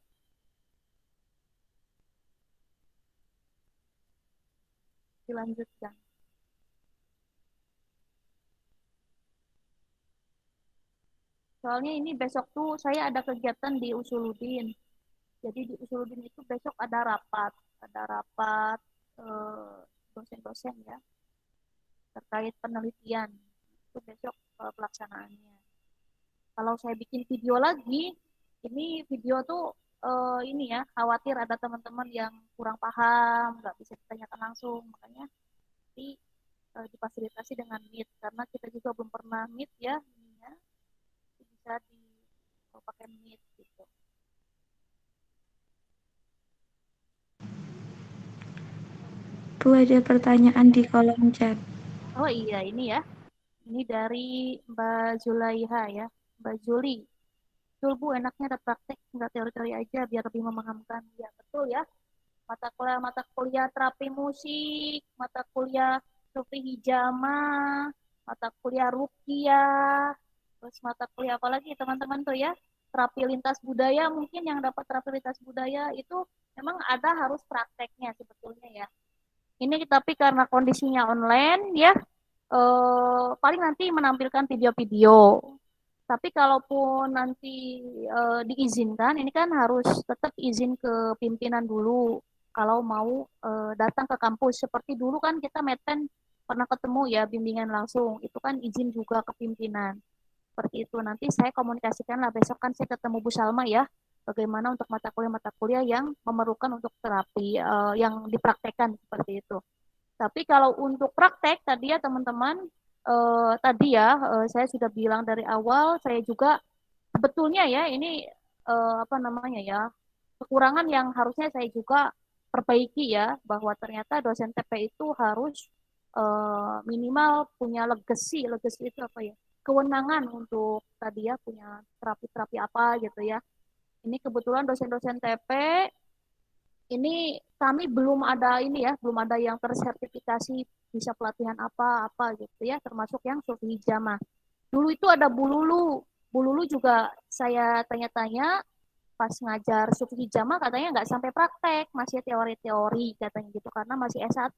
Dilanjutkan. Soalnya ini besok tuh saya ada kegiatan di Usuludin. Jadi di Usuludin itu besok ada rapat dosen-dosen ya terkait penelitian. Itu besok pelaksanaannya. Kalau saya bikin video lagi, ini video tuh ini ya, khawatir ada teman-teman yang kurang paham, nggak bisa ditanyakan langsung, makanya difasilitasi dengan Meet, karena kita juga belum pernah Meet ya, ininya, bisa pakai Meet gitu. Bu, ada pertanyaan di kolom chat. Oh iya, ini ya. Ini dari Mbak Zulaiha ya. Mbak Juli. Betul Bu, enaknya ada praktek, nggak teori-teori aja biar lebih memahamkan. Ya betul ya. Mata kuliah terapi musik, mata kuliah sufi hijama, mata kuliah rukiah, terus mata kuliah apa lagi teman-teman tuh ya? Terapi lintas budaya, mungkin yang dapat terapi lintas budaya itu memang ada harus prakteknya sebetulnya ya. Ini tapi karena kondisinya online ya, paling nanti menampilkan video-video. Tapi kalaupun nanti diizinkan, ini kan harus tetap izin ke pimpinan dulu. kalau mau datang ke kampus. Seperti dulu kan kita meten pernah ketemu ya bimbingan langsung, itu kan izin juga ke pimpinan. Seperti itu. Nanti saya komunikasikan lah besok kan saya ketemu Bu Salma ya, bagaimana untuk mata kuliah yang memerlukan untuk terapi yang dipraktekkan seperti itu. Tapi kalau untuk praktek tadi ya teman-teman, tadi ya saya sudah bilang dari awal, saya juga sebetulnya ya ini apa namanya ya, kekurangan yang harusnya saya juga perbaiki ya, bahwa ternyata dosen TP itu harus minimal punya legacy, legacy itu apa ya, kewenangan untuk tadi ya punya terapi-terapi apa gitu ya. Ini kebetulan dosen-dosen TP ini kami belum ada ini ya, belum ada yang tersertifikasi bisa pelatihan apa-apa gitu ya, termasuk yang Sufi Hijamah. Dulu itu ada Bu Lulu. Bu Lulu juga saya tanya-tanya pas ngajar Sufi Hijamah katanya nggak sampai praktek, masih teori-teori katanya gitu, karena masih S1.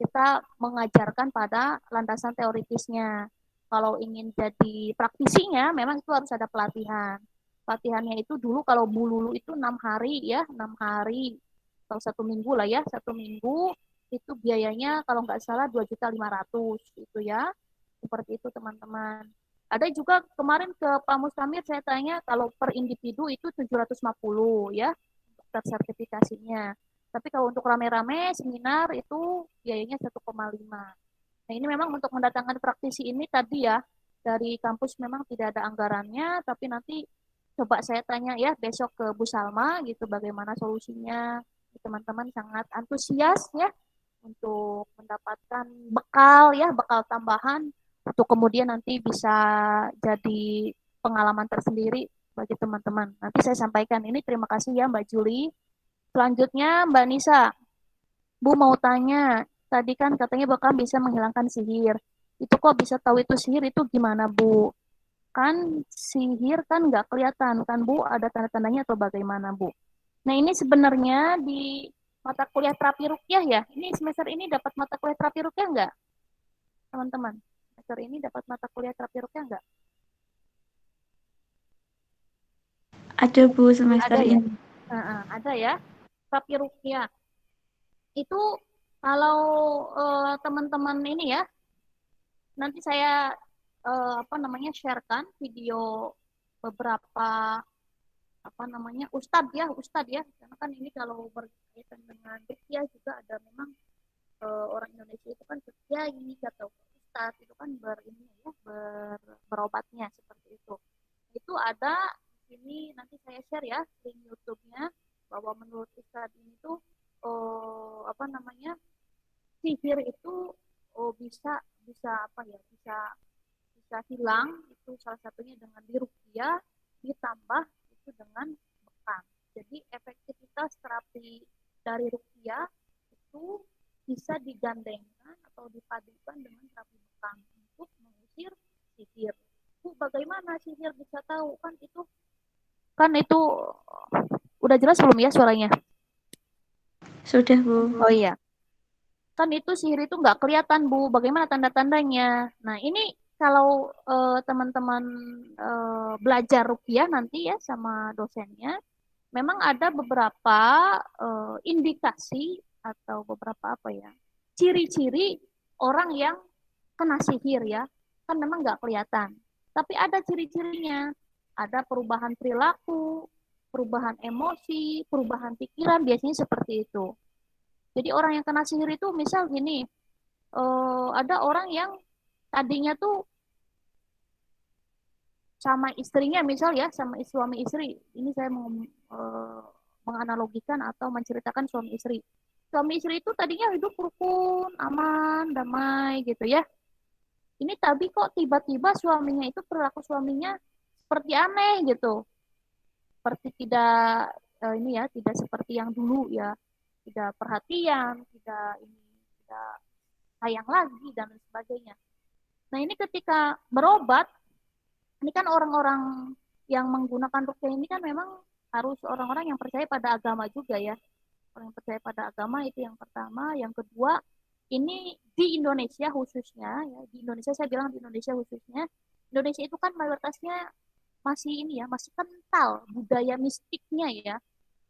Kita mengajarkan pada landasan teoritisnya. Kalau ingin jadi praktisinya, memang itu harus ada pelatihan. Pelatihannya itu dulu kalau Bu Lulu itu 6 hari ya, 6 hari atau 1 minggu lah ya, 1 minggu itu biayanya kalau nggak salah 2.500.000 itu ya, seperti itu teman-teman. Ada juga kemarin ke Pak Mustamir saya tanya kalau per individu itu 750 ya untuk tersertifikasinya. Tapi kalau untuk rame-rame seminar itu biayanya 1,5. Nah ini memang untuk mendatangkan praktisi ini tadi ya dari kampus memang tidak ada anggarannya, tapi nanti coba saya tanya ya besok ke Bu Salma gitu bagaimana solusinya. Teman-teman sangat antusias ya untuk mendapatkan bekal ya, bekal tambahan untuk kemudian nanti bisa jadi pengalaman tersendiri bagi teman-teman. Nanti saya sampaikan ini, terima kasih ya Mbak Juli. Selanjutnya Mbak Nisa, Bu mau tanya, tadi kan katanya bakal bisa menghilangkan sihir. Itu kok bisa tahu itu sihir itu gimana Bu? Kan sihir kan nggak kelihatan kan Bu, ada tanda-tandanya atau bagaimana Bu? Nah ini sebenarnya di mata kuliah terapi rukyah ya, ini semester ini dapat mata kuliah terapi rukyah nggak teman-teman? Semester ini dapat mata kuliah terapi rukyah nggak? Ada Bu semester Ada ya? ini. Ada ya, terapi rukyah. Itu kalau teman-teman ini ya, nanti saya apa namanya sharekan video beberapa apa namanya ustadz ya, karena kan ini kalau berkaitan dengan rukyah juga ada memang orang Indonesia itu kan kiai atau ustadz itu kan ini ya berobatnya seperti itu. Itu ada di sini nanti saya share ya link YouTube-nya bahwa menurut ustadz ini tuh apa namanya sihir itu bisa bisa apa ya bisa bisa hilang itu salah satunya dengan diruqyah ditambah itu dengan bekam. Jadi efektivitas terapi dari ruqyah itu bisa digandengkan atau dipadukan dengan terapi bekam untuk mengusir sihir. Bu, bagaimana sihir bisa tahu kan itu udah jelas belum ya suaranya? Sudah Bu. Oh iya. Kan itu sihir itu nggak kelihatan Bu, bagaimana tanda-tandanya? Nah ini kalau teman-teman belajar ruqyah nanti ya sama dosennya, memang ada beberapa indikasi atau beberapa apa ya, ciri-ciri orang yang kena sihir ya, kan memang nggak kelihatan. Tapi ada ciri-cirinya, ada perubahan perilaku, perubahan emosi, perubahan pikiran, biasanya seperti itu. Jadi orang yang kena sihir itu misal gini, ada orang yang tadinya tuh sama istrinya misal ya, sama suami istri. Ini saya menganalogikan atau menceritakan suami istri. Suami istri itu tadinya hidup rukun, aman, damai gitu ya. Ini tapi kok tiba-tiba suaminya itu perilaku suaminya seperti aneh gitu. Seperti tidak ini ya, tidak seperti yang dulu ya. Tidak perhatian, tidak sayang lagi dan sebagainya. Nah, ini ketika berobat, ini kan orang-orang yang menggunakan ruqyah ini kan memang harus orang-orang yang percaya pada agama juga ya. Orang yang percaya pada agama itu yang pertama, yang kedua ini di Indonesia khususnya ya, di Indonesia saya bilang di Indonesia khususnya, Indonesia itu kan mayoritasnya masih ini ya, masih kental budaya mistiknya ya,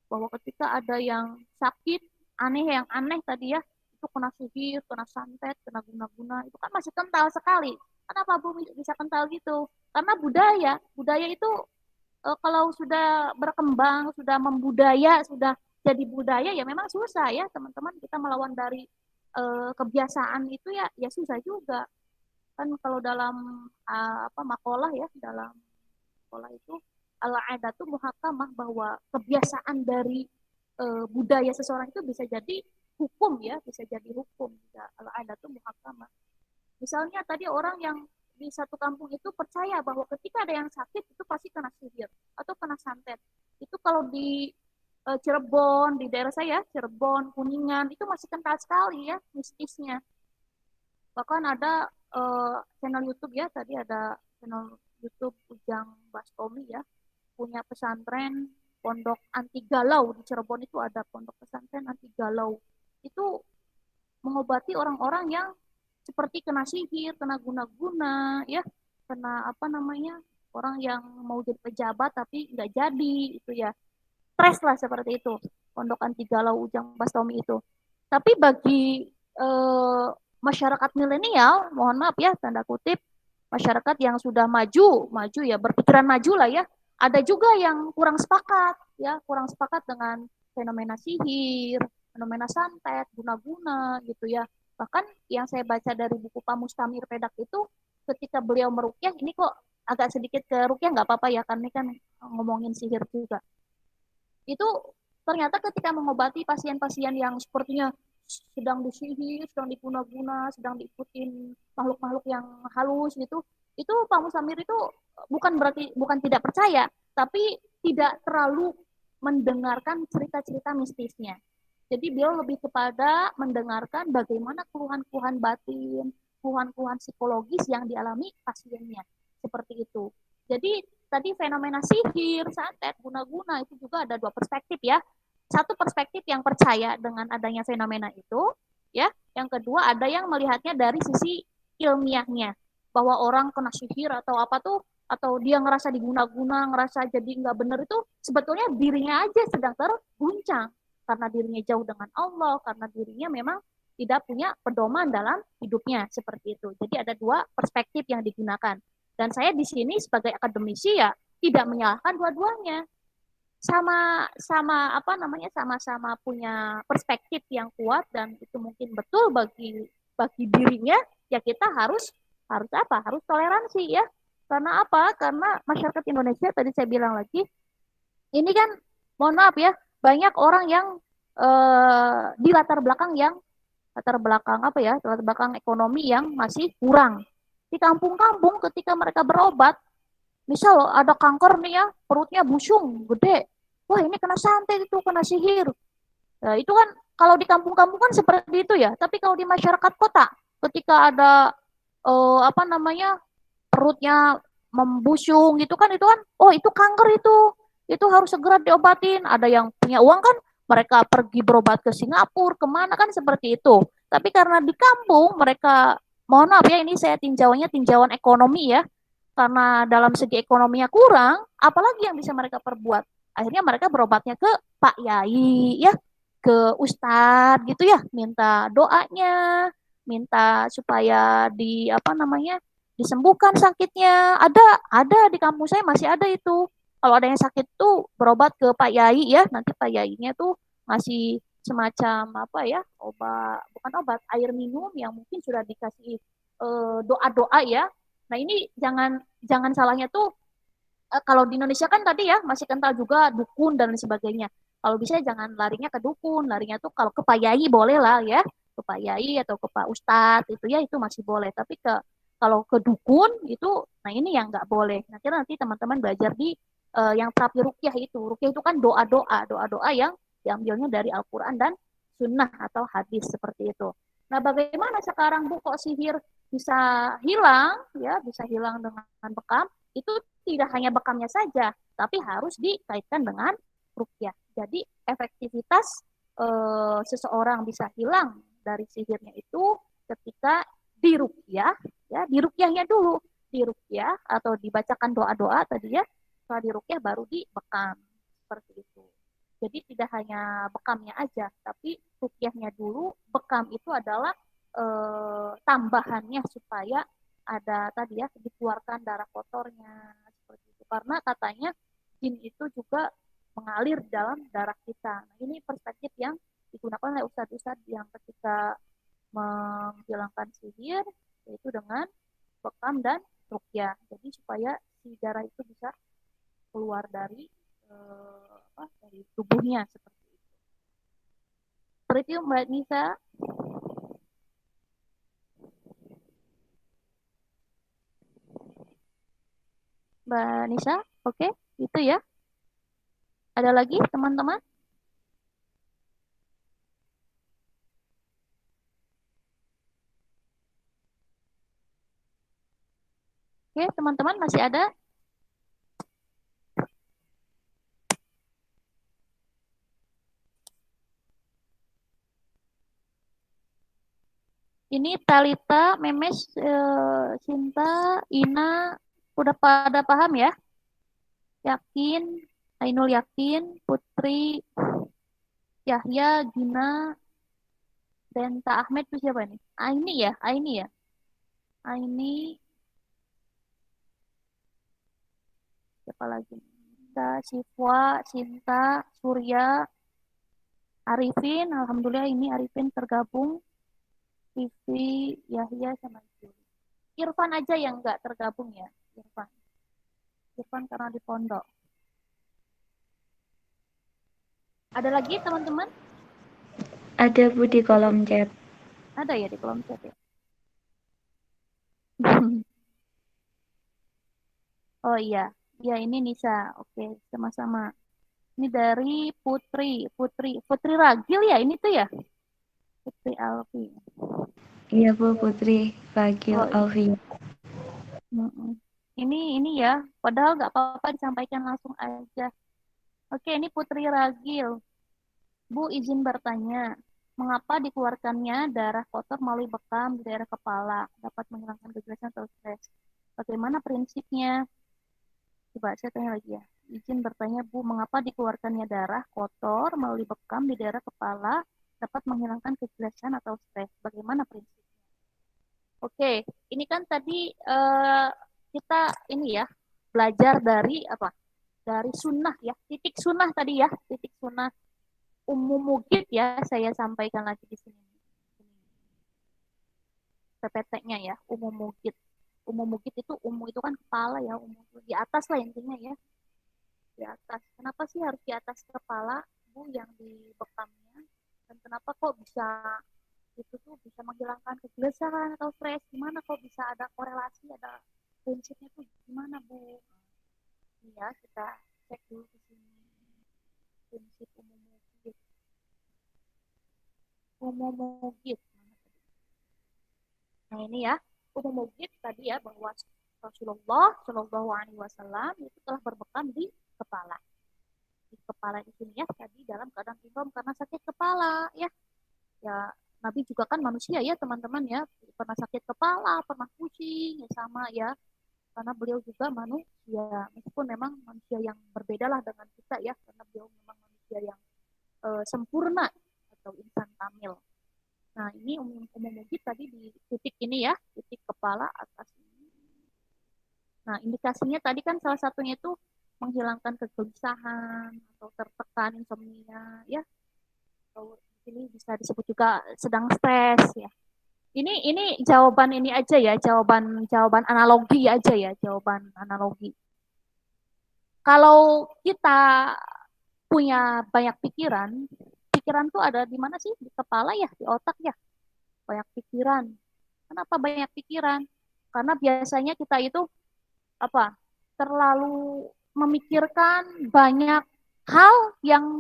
bahwa ketika ada yang sakit aneh yang aneh tadi ya, itu kena sihir, kena santet, kena guna-guna, itu kan masih kental sekali. Kenapa Bu bisa kental gitu? Karena budaya itu kalau sudah berkembang, sudah membudaya, sudah jadi budaya ya memang susah ya teman-teman, kita melawan dari kebiasaan itu ya susah juga. Kan kalau dalam makalah ya, dalam makalah itu al-'adatu muhakamah, bahwa kebiasaan dari budaya seseorang itu bisa jadi hukum ya, bisa jadi hukum. Ya, al-'adatu muhakamah. Misalnya tadi orang yang di satu kampung itu percaya bahwa ketika ada yang sakit itu pasti kena sihir atau kena santet. Itu kalau di Cirebon, di daerah saya, Cirebon, Kuningan, itu masih kental sekali ya mistisnya. Bahkan ada channel YouTube ya, tadi ada channel YouTube Ujang Bastomi ya, punya pesantren Pondok Anti Galau di Cirebon, itu ada pondok pesantren anti galau. Itu mengobati orang-orang yang seperti kena sihir, kena guna-guna, ya, kena orang yang mau jadi pejabat tapi nggak jadi, itu ya, stres lah seperti itu. Pondok Anti Galau Ujang Bastomi itu. Tapi bagi masyarakat milenial, mohon maaf ya, tanda kutip, masyarakat yang sudah maju ya, berpikiran maju lah ya, ada juga yang kurang sepakat dengan fenomena sihir, fenomena santet, guna-guna gitu ya. Bahkan yang saya baca dari buku Pak Mustamir Pedak itu, ketika beliau meruqyah, ini kok agak sedikit ke ruqyah nggak apa-apa ya, karena ini kan ngomongin sihir juga. Itu ternyata ketika mengobati pasien-pasien yang sepertinya sedang disihir, sedang diguna-guna, sedang diikutin makhluk-makhluk yang halus gitu, itu Pak Mustamir itu bukan tidak percaya, tapi tidak terlalu mendengarkan cerita-cerita mistisnya. Jadi beliau lebih kepada mendengarkan bagaimana keluhan-keluhan batin, keluhan-keluhan psikologis yang dialami pasiennya. Seperti itu. Jadi tadi fenomena sihir, santet, guna-guna itu juga ada dua perspektif ya. Satu perspektif yang percaya dengan adanya fenomena itu, ya. Yang kedua ada yang melihatnya dari sisi ilmiahnya, bahwa orang kena sihir atau apa tuh, atau dia ngerasa diguna-guna, ngerasa jadi nggak benar, itu sebetulnya dirinya aja sedang terguncang karena dirinya jauh dengan Allah, karena dirinya memang tidak punya pedoman dalam hidupnya, seperti itu. Jadi ada dua perspektif yang digunakan. Dan saya di sini sebagai akademisi ya tidak menyalahkan dua-duanya. Sama-sama punya perspektif yang kuat, dan itu mungkin betul bagi dirinya, ya kita harus toleransi ya. Karena apa? Karena masyarakat Indonesia, tadi saya bilang lagi, ini kan mohon maaf ya, banyak orang yang di latar belakang ekonomi yang masih kurang. Di kampung-kampung ketika mereka berobat, misal ada kanker nih ya, perutnya busung, gede. Wah, ini kena santet, itu kena sihir. Nah, itu kan kalau di kampung-kampung kan seperti itu ya. Tapi kalau di masyarakat kota, ketika ada perutnya membusung gitu kan, itu kan, oh itu kanker itu harus segera diobatin. Ada yang punya uang kan, mereka pergi berobat ke Singapura, kemana kan, seperti itu. Tapi karena di kampung mereka, mohon maaf ya, ini saya tinjauan ekonomi ya, karena dalam segi ekonominya kurang, apalagi yang bisa mereka perbuat. Akhirnya mereka berobatnya ke Pak Yai ya, ke Ustadz gitu ya, minta doanya, minta supaya disembuhkan sakitnya. Ada di kampung saya masih ada itu. Kalau ada yang sakit tuh berobat ke Pak Yai ya, nanti Pak Yainya tuh ngasih semacam bukan obat, air minum yang mungkin sudah dikasih doa-doa ya. Nah ini jangan salahnya tuh kalau di Indonesia kan tadi ya masih kental juga dukun dan sebagainya. Kalau bisa jangan larinya ke dukun, larinya tuh kalau ke Pak Yai boleh lah ya, ke Pak Yai atau ke Pak Ustadz itu ya, itu masih boleh. Tapi kalau ke dukun itu, nah ini yang nggak boleh. Nanti teman-teman belajar di yang terapi ruqyah itu. Ruqyah itu kan doa-doa yang diambilnya dari Al-Quran dan Sunnah atau hadis, seperti itu. Nah, bagaimana sekarang Bu kok sihir bisa hilang ya, bisa hilang dengan bekam? Itu tidak hanya bekamnya saja, tapi harus dikaitkan dengan ruqyah. Jadi efektivitas seseorang bisa hilang dari sihirnya itu ketika diruqyah ya, diruqyahnya dulu, diruqyah atau dibacakan doa-doa tadi ya, setelah diruqyah baru dibekam, seperti itu. Jadi tidak hanya bekamnya aja, tapi ruqyahnya dulu, bekam itu adalah tambahannya supaya ada tadi ya dikeluarkan darah kotornya seperti itu. Karena katanya jin itu juga mengalir dalam darah kita. Nah, ini perspektif yang digunakan oleh ustadz-ustadz yang ketika menghilangkan sihir, yaitu dengan bekam dan ruqyah. Jadi supaya si darah itu bisa keluar dari dari tubuhnya seperti itu. Seperti itu Mbak Nisa. Mbak Nisa, oke, itu ya. Ada lagi teman-teman? Oke, teman-teman masih ada? Ini Talita, Memes, Cinta, Ina, udah pada paham ya? Yakin, Ainul yakin, Putri, Yahya, Gina, Denta Ahmed itu siapa nih? Aini ya, Aini ya. Aini, siapa lagi? Cinta, Sifwa, Cinta, Surya, Arifin, alhamdulillah ini Arifin tergabung. Vivi, Yahya, sama Juli. Irfan aja yang nggak tergabung ya, Irfan. Irfan karena di pondok. Ada lagi teman-teman? Ada Bu di kolom chat. Ada ya di kolom chat ya? Oh iya, ya ini Nisa. Oke, sama-sama. Ini dari Putri Ragil ya, ini tuh ya? Putri Alfi. Iya Bu, Putri Ragil Oh, Alfi. ini ya, padahal nggak apa-apa disampaikan langsung aja. Oke, ini Putri Ragil. Bu, izin bertanya, mengapa dikeluarkannya darah kotor melalui bekam di daerah kepala dapat menghilangkan kegelisahan atau stres? Bagaimana prinsipnya? Coba saya tanya lagi ya. Izin bertanya, Bu, mengapa dikeluarkannya darah kotor melalui bekam di daerah kepala dapat menghilangkan kegelisahan atau stres? Bagaimana prinsipnya? Oke, ini kan tadi kita ini ya belajar dari apa? Dari sunnah ya, titik sunnah tadi ya, titik sunnah umum mugid ya, saya sampaikan lagi di sini. PPT-nya ya, umum mugid. Umum mugid itu umum itu kan kepala ya, umum di atas lah intinya ya. Di atas. Kenapa sih harus di atas kepala, Bu, yang di bekamnya? Dan kenapa kok bisa itu tuh bisa menghilangkan kegelisahan atau stres? Gimana kok bisa ada korelasi, ada prinsipnya tuh gimana, Bu? Ini ya, kita cek dulu di sini. Prinsip umum mugid. Umum mugid. Nah ini ya, umum mugid tadi ya bahwa Rasulullah Shallallahu Alaihi Wasallam itu telah berbekam di kepala. Di kepala di sini ya tadi dalam keadaan ihram karena sakit kepala ya. Ya Nabi juga kan manusia ya teman-teman ya, pernah sakit kepala, pernah pusing ya sama ya. Karena beliau juga manusia, meskipun memang manusia yang berbeda lah dengan kita ya, karena beliau memang manusia yang sempurna atau insan kamil. Nah, ini umum mugid tadi di titik ini ya, titik kepala atas ini. Nah, indikasinya tadi kan salah satunya itu menghilangkan kegelisahan atau tertekan insomnia ya. Atau ini bisa disebut juga sedang stres ya. Ini jawaban ini aja ya, jawaban analogi aja ya, jawaban analogi. Kalau kita punya banyak pikiran, pikiran tuh ada di mana sih? Di kepala ya, di otak ya. Banyak pikiran. Kenapa banyak pikiran? Karena biasanya kita itu apa? Terlalu memikirkan banyak hal yang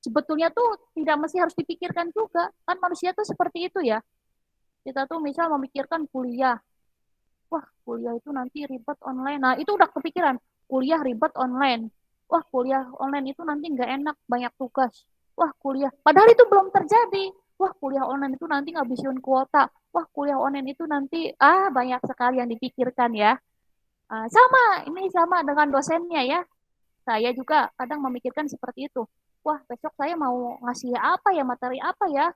sebetulnya tuh tidak mesti harus dipikirkan juga. Kan manusia tuh seperti itu ya. Kita tuh misal memikirkan kuliah. Wah, kuliah itu nanti ribet online. Nah, itu udah kepikiran. Kuliah ribet online. Wah, kuliah online itu nanti nggak enak, banyak tugas. Wah, kuliah. Padahal itu belum terjadi. Wah, kuliah online itu nanti ngabisin kuota. Wah, kuliah online itu nanti, banyak sekali yang dipikirkan ya. Sama, ini sama dengan dosennya ya. Saya juga kadang memikirkan seperti itu. wah besok saya mau ngasih apa ya, materi apa ya,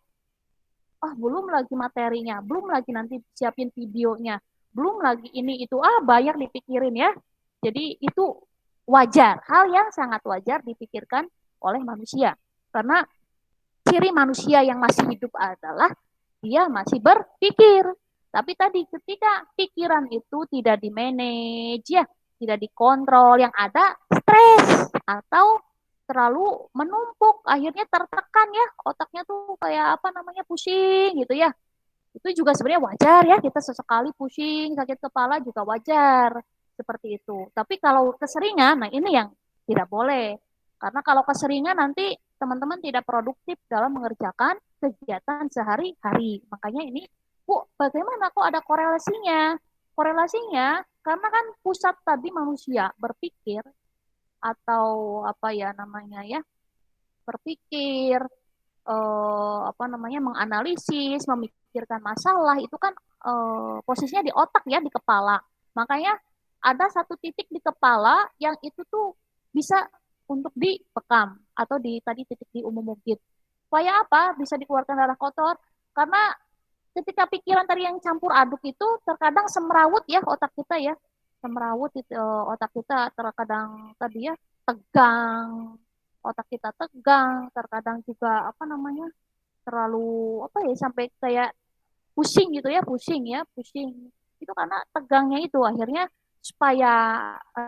belum lagi materinya, belum lagi nanti siapin videonya, belum lagi ini itu, banyak dipikirin ya. Jadi itu wajar, hal yang sangat wajar dipikirkan oleh manusia. Karena ciri manusia yang masih hidup adalah dia masih berpikir. Tapi tadi ketika pikiran itu tidak di-manage ya, tidak dikontrol, yang ada stres atau terlalu menumpuk, akhirnya tertekan ya, otaknya tuh kayak apa namanya, pusing gitu ya. Itu juga sebenarnya wajar ya, kita sesekali pusing, sakit kepala juga wajar seperti itu. Tapi kalau keseringan, nah ini yang tidak boleh. Karena kalau keseringan nanti teman-teman tidak produktif dalam mengerjakan kegiatan sehari-hari. Makanya ini, Bu, bagaimana kok ada korelasinya? Korelasinya karena kan pusat tadi manusia berpikir atau apa ya namanya ya, berpikir, apa namanya, menganalisis, memikirkan masalah itu kan posisinya di otak ya, di kepala. Makanya ada satu titik di kepala yang itu tuh bisa untuk dibekam atau di tadi titik di umum mungkin. Supaya apa? Bisa dikeluarkan darah kotor. Karena ketika pikiran tadi yang campur aduk itu terkadang semrawut ya otak kita ya. Semrawut itu, otak kita terkadang tadi ya tegang, otak kita tegang, terkadang juga apa namanya, terlalu apa ya, sampai kayak pusing gitu ya, pusing. Itu karena tegangnya itu, akhirnya supaya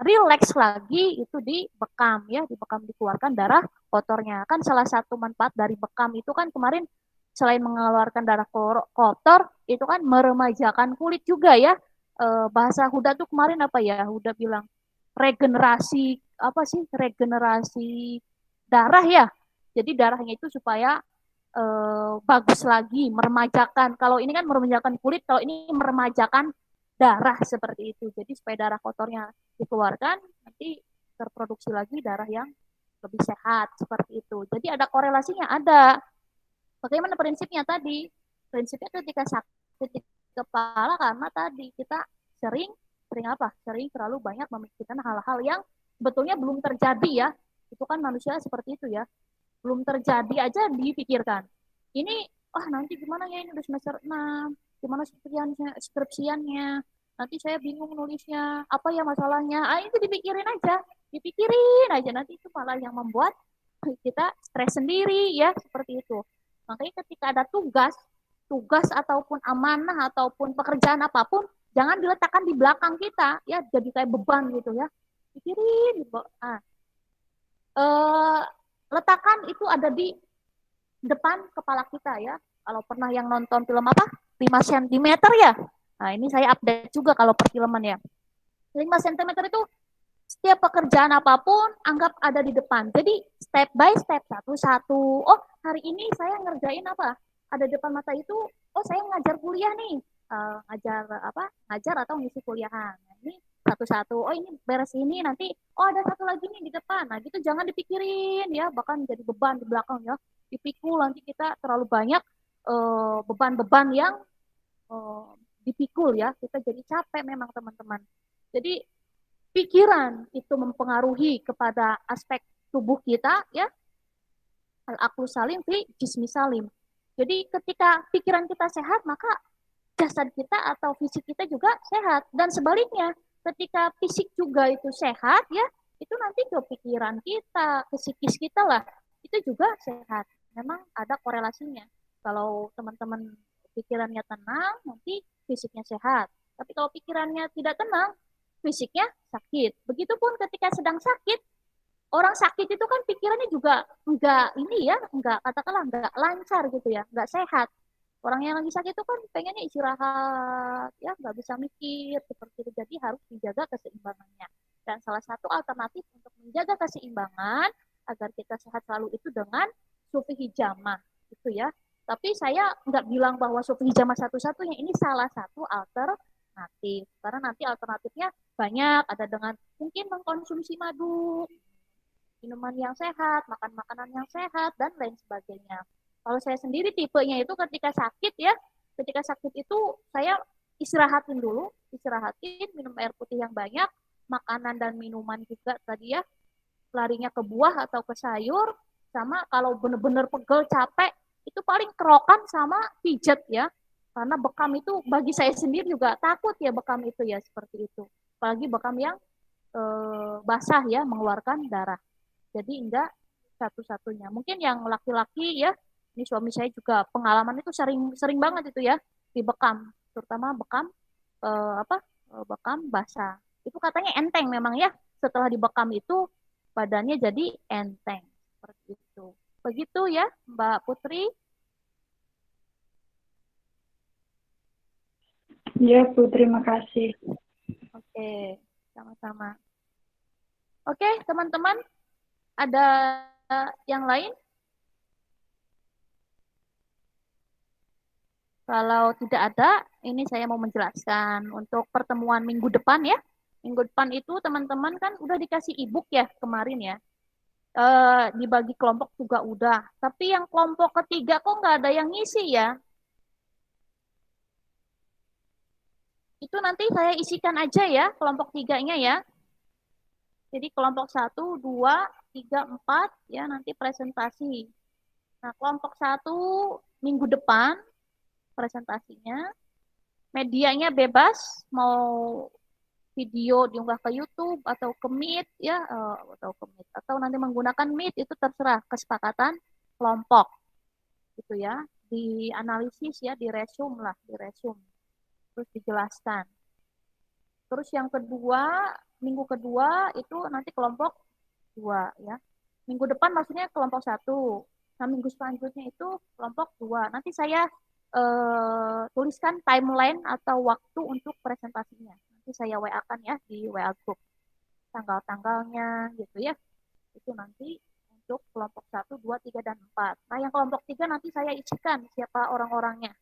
rileks lagi itu dibekam ya, dibekam, dikeluarkan darah kotornya. Kan salah satu manfaat dari bekam itu kan kemarin selain mengeluarkan darah kotor, itu kan meremajakan kulit juga ya. Bahasa Huda tuh kemarin apa ya? Huda bilang regenerasi, apa sih? Regenerasi darah ya. Jadi darahnya itu supaya bagus lagi, meremajakan. Kalau ini kan meremajakan kulit, kalau ini meremajakan darah seperti itu. Jadi supaya darah kotornya dikeluarkan, nanti terproduksi lagi darah yang lebih sehat seperti itu. Jadi ada korelasinya, ada. Bagaimana prinsipnya tadi? Prinsipnya ketika sakit di kepala karena tadi kita sering sering apa? Sering terlalu banyak memikirkan hal-hal yang sebetulnya belum terjadi ya. Itu kan manusia seperti itu ya. Belum terjadi aja dipikirkan. Ini nanti gimana ya, ini udah semester 6, gimana skripsiannya, nanti saya bingung nulisnya, apa ya masalahnya, itu dipikirin aja, nanti itu malah yang membuat kita stres sendiri ya, seperti itu. Makanya ketika ada tugas ataupun amanah ataupun pekerjaan apapun, jangan diletakkan di belakang kita ya, jadi kayak beban gitu ya. Pikirin gitu. Letakkan itu ada di depan kepala kita ya. Kalau pernah yang nonton film apa? 5 cm ya. Nah, ini saya update juga kalau perfilman ya. 5 cm itu setiap pekerjaan apapun anggap ada di depan. Jadi step by step, satu-satu. Oh, hari ini saya ngerjain apa? Ada depan mata itu, saya ngajar kuliah nih. Ngajar atau ngisi kuliahan. Nah, ini satu-satu. Oh, ini beres ini, nanti ada satu lagi nih di depan. Nah, gitu jangan dipikirin ya, bahkan jadi beban di belakang ya. Dipikul, nanti kita terlalu banyak beban-beban yang dipikul ya. Kita jadi capek memang teman-teman. Jadi pikiran itu mempengaruhi kepada aspek tubuh kita ya. Al-aqlu salim fi jismi salim. Jadi ketika pikiran kita sehat, maka jasad kita atau fisik kita juga sehat. Dan sebaliknya, ketika fisik juga itu sehat ya, itu nanti ke pikiran kita, ke psikis kita lah, itu juga sehat. Memang ada korelasinya. Kalau teman-teman pikirannya tenang, nanti fisiknya sehat. Tapi kalau pikirannya tidak tenang, fisiknya sakit. Begitupun ketika sedang sakit, orang sakit itu kan pikirannya juga enggak katakanlah enggak lancar gitu ya, enggak sehat. Orang yang lagi sakit itu kan pengennya istirahat, ya enggak bisa mikir seperti itu. Jadi harus dijaga keseimbangannya. Dan salah satu alternatif untuk menjaga keseimbangan agar kita sehat selalu itu dengan sufi hijamah, gitu ya. Tapi saya enggak bilang bahwa sufi hijamah satu-satunya, ini salah satu alternatif. Karena nanti alternatifnya banyak, ada dengan mungkin mengkonsumsi madu, minuman yang sehat, makan makanan yang sehat, dan lain sebagainya. Kalau saya sendiri tipenya itu ketika sakit itu saya istirahatin, minum air putih yang banyak, makanan dan minuman juga tadi ya, larinya ke buah atau ke sayur, sama kalau bener-bener pegel capek itu paling kerokan sama pijat ya. Karena bekam itu bagi saya sendiri juga takut ya bekam itu ya seperti itu. Apalagi bekam yang basah ya mengeluarkan darah. Jadi enggak satu-satunya. Mungkin yang laki-laki ya, ini suami saya juga pengalaman itu sering banget itu ya dibekam, terutama bekam bekam basah. Itu katanya enteng memang ya. Setelah dibekam itu badannya jadi enteng seperti itu. Begitu ya, Mbak Putri. Ya, Bu, terima kasih. Oke, sama-sama. Oke, teman-teman, ada yang lain? Kalau tidak ada, ini saya mau menjelaskan untuk pertemuan minggu depan ya. Minggu depan itu teman-teman kan udah dikasih e-book ya kemarin ya. Dibagi kelompok juga udah. Tapi yang kelompok ketiga kok nggak ada yang ngisi ya. Itu nanti saya isikan aja ya kelompok tiganya ya. Jadi kelompok 1, 2, 3, 4 ya nanti presentasi. Nah kelompok 1 minggu depan presentasinya. Medianya bebas, mau video diunggah ke YouTube atau ke Meet ya, atau nanti menggunakan Meet itu terserah kesepakatan kelompok gitu ya. Dianalisis ya, di resume terus dijelaskan. Terus yang kedua, minggu kedua itu nanti kelompok 2 ya. Minggu depan maksudnya kelompok 1. Nah, minggu selanjutnya itu kelompok 2. Nanti saya tuliskan timeline atau waktu untuk presentasinya. Nanti saya WA-kan ya di WA group. Tanggal-tanggalnya gitu ya. Itu nanti untuk kelompok 1, 2, 3, dan 4. Nah, yang kelompok 3 nanti saya isikan siapa orang-orangnya.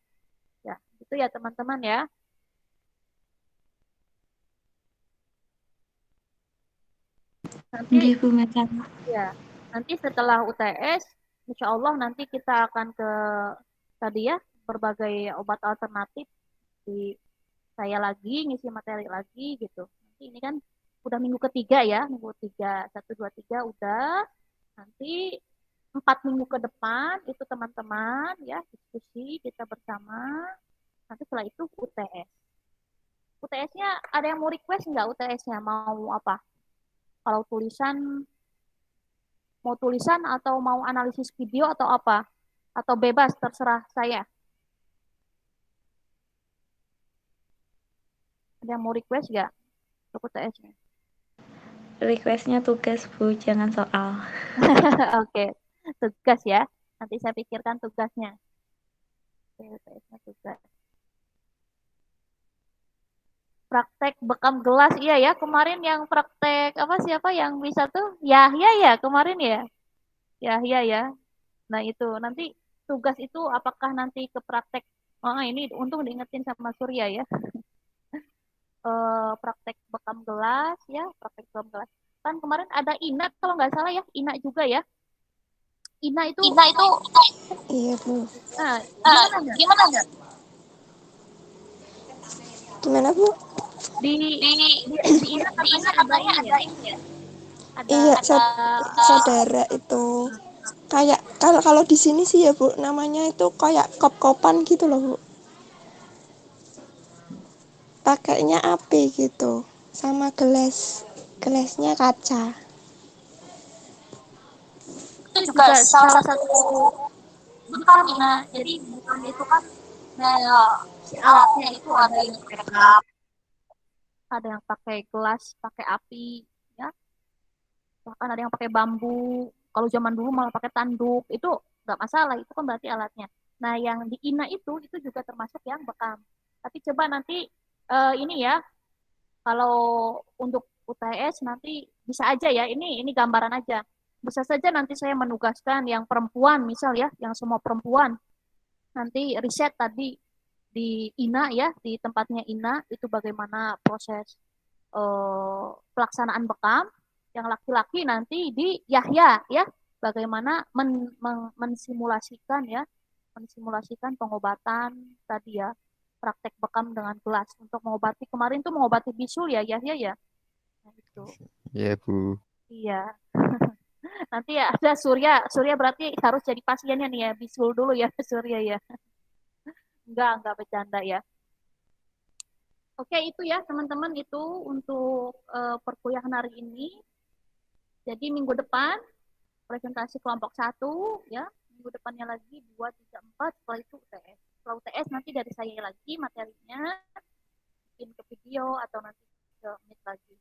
Ya, itu ya teman-teman ya. Nanti Nggih, Bu Mecan. ya, nanti setelah UTS, insya Allah nanti kita akan ke tadi ya berbagai obat alternatif di saya lagi ngisi materi lagi gitu. Nanti ini kan udah minggu ketiga ya, minggu ketiga 1, 2, 3 udah. Nanti 4 minggu ke depan itu teman-teman ya diskusi kita bersama. Nanti setelah itu UTS. UTS-nya ada yang mau request nggak UTS-nya mau apa? Kalau mau tulisan atau mau analisis video atau apa? Atau bebas terserah saya. Ada yang mau request nggak untuk UTS-nya? Requestnya tugas, Bu, jangan soal. Oke, tugas ya. Nanti saya pikirkan tugasnya. Oke, UTS-nya tugas. Praktek bekam gelas, iya ya. Kemarin yang praktek apa siapa yang bisa tuh? Yahya ya kemarin ya. Yahya ya. Nah itu nanti tugas itu apakah nanti ke praktek? Oh ini untung diingetin sama Surya ya. Praktek bekam gelas ya, praktek bekam gelas. Kan kemarin ada Ina kalau nggak salah ya, Ina juga ya. Ina itu Iya, Bu. gimana ya? Gimana, Bu? Di Ina katanya ada ini ya. Iya, saudara itu. Kayak kalau di sini sih ya, Bu, namanya itu kayak kop-kopan gitu loh, Bu. Pakainya api gitu. Sama gelasnya kaca. Itu juga salah satu bekam Ina. Jadi bekam itu kan si alatnya itu ada yang pakai cup, ada yang pakai gelas, pakai api, ya. Bahkan ada yang pakai bambu. Kalau zaman dulu malah pakai tanduk. Itu nggak masalah, itu kan berarti alatnya. Nah, yang di INA itu juga termasuk yang bekam. Tapi coba nanti ini ya, kalau untuk UTS nanti bisa aja ya, ini gambaran aja. Bisa saja nanti saya menugaskan yang perempuan, misal ya, yang semua perempuan. Nanti riset tadi di INA ya, di tempatnya INA, itu bagaimana proses pelaksanaan bekam. Yang laki-laki nanti di Yahya ya, bagaimana mensimulasikan ya, mensimulasikan pengobatan tadi ya, praktek bekam dengan gelas untuk mengobati kemarin tuh mengobati bisul ya Yahya ya. Nah, itu. Iya, Bu. Iya. Nanti ya ada Surya. Surya berarti harus jadi pasiennya nih ya. Bisul dulu ya Surya ya. Enggak bercanda ya. Oke, itu ya teman-teman, itu untuk perkuliahan hari ini. Jadi minggu depan presentasi kelompok 1 ya. Minggu depannya lagi 2, 3, 4, setelah itu UTS. Setelah UTS nanti dari saya lagi materinya bikin ke video atau nanti ke Meet lagi.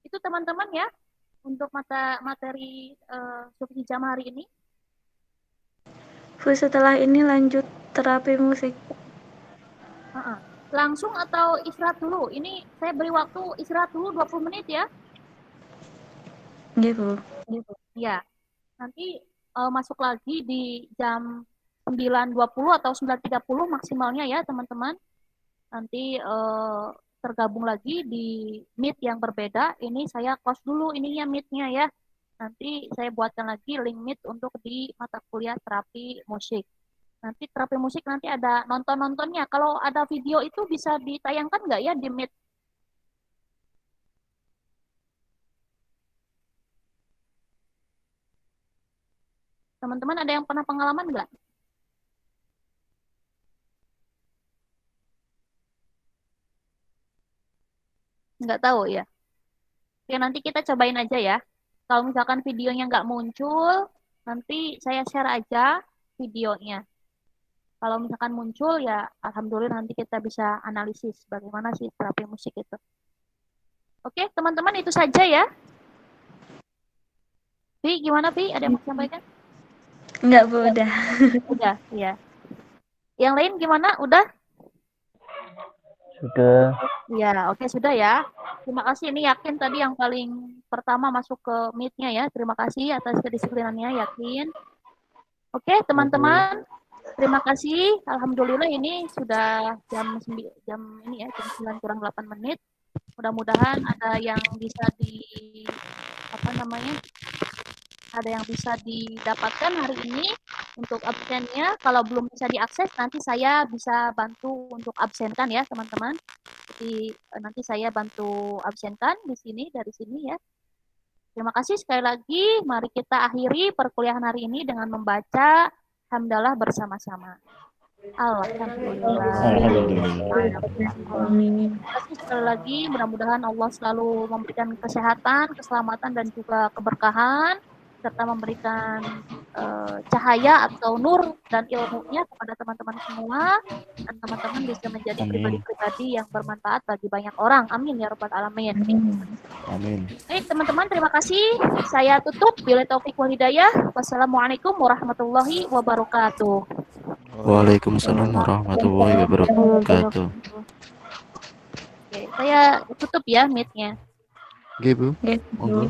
Itu teman-teman ya untuk materi Sufi Jam hari ini. Bu, setelah ini lanjut terapi musik. Langsung atau istirahat dulu? Ini saya beri waktu istirahat dulu 20 menit ya. Iya, Bu. Ya, nanti masuk lagi di jam 9.20 atau 9.30 maksimalnya ya teman-teman. Nanti tergabung lagi di Meet yang berbeda. Ini saya close dulu ininya Meet-nya ya. Nanti saya buatkan lagi link Meet untuk di mata kuliah terapi musik. Nanti terapi musik nanti ada nonton-nontonnya. Kalau ada video itu bisa ditayangkan nggak ya di Meet? Teman-teman ada yang pernah pengalaman nggak? Nggak tahu ya. Oke, nanti kita cobain aja ya. Kalau misalkan videonya nggak muncul, nanti saya share aja videonya. Kalau misalkan muncul ya alhamdulillah nanti kita bisa analisis bagaimana sih terapi musik itu. Oke, teman-teman itu saja ya. Vi, gimana Vi? Ada yang mau sampaikan? Enggak, Bu, udah. Udah, ya. Yang lain gimana? Udah? Sudah. Ya, oke sudah ya. Terima kasih, ini yakin tadi yang paling pertama masuk ke Meet-nya ya. Terima kasih atas kedisiplinannya, yakin. Oke, teman-teman. Terima kasih. Alhamdulillah ini sudah jam ini ya, jam 9 kurang 8 menit. Mudah-mudahan ada yang bisa ada yang bisa didapatkan hari ini untuk absennya. Kalau belum bisa diakses, nanti saya bisa bantu untuk absenkan ya, teman-teman. Jadi nanti saya bantu absenkan dari sini ya. Terima kasih sekali lagi. Mari kita akhiri perkuliahan hari ini dengan membaca hamdalah bersama-sama. Alhamdulillah. Amin. Terima kasih sekali lagi. Mudah-mudahan Allah selalu memberikan kesehatan, keselamatan, dan juga keberkahan, serta memberikan cahaya atau nur dan ilmunya kepada teman-teman semua, dan teman-teman bisa menjadi pribadi-pribadi yang bermanfaat bagi banyak orang. Amin ya rabbal alamin. Amin. Baik teman-teman, terima kasih. Saya tutup. Billahi taufiq wal hidayah. Wassalamualaikum warahmatullahi wabarakatuh. Waalaikumsalam warahmatullahi wabarakatuh. Oke, saya tutup ya Meet-nya. Oke, Bu. Oke, Bu. Monggo.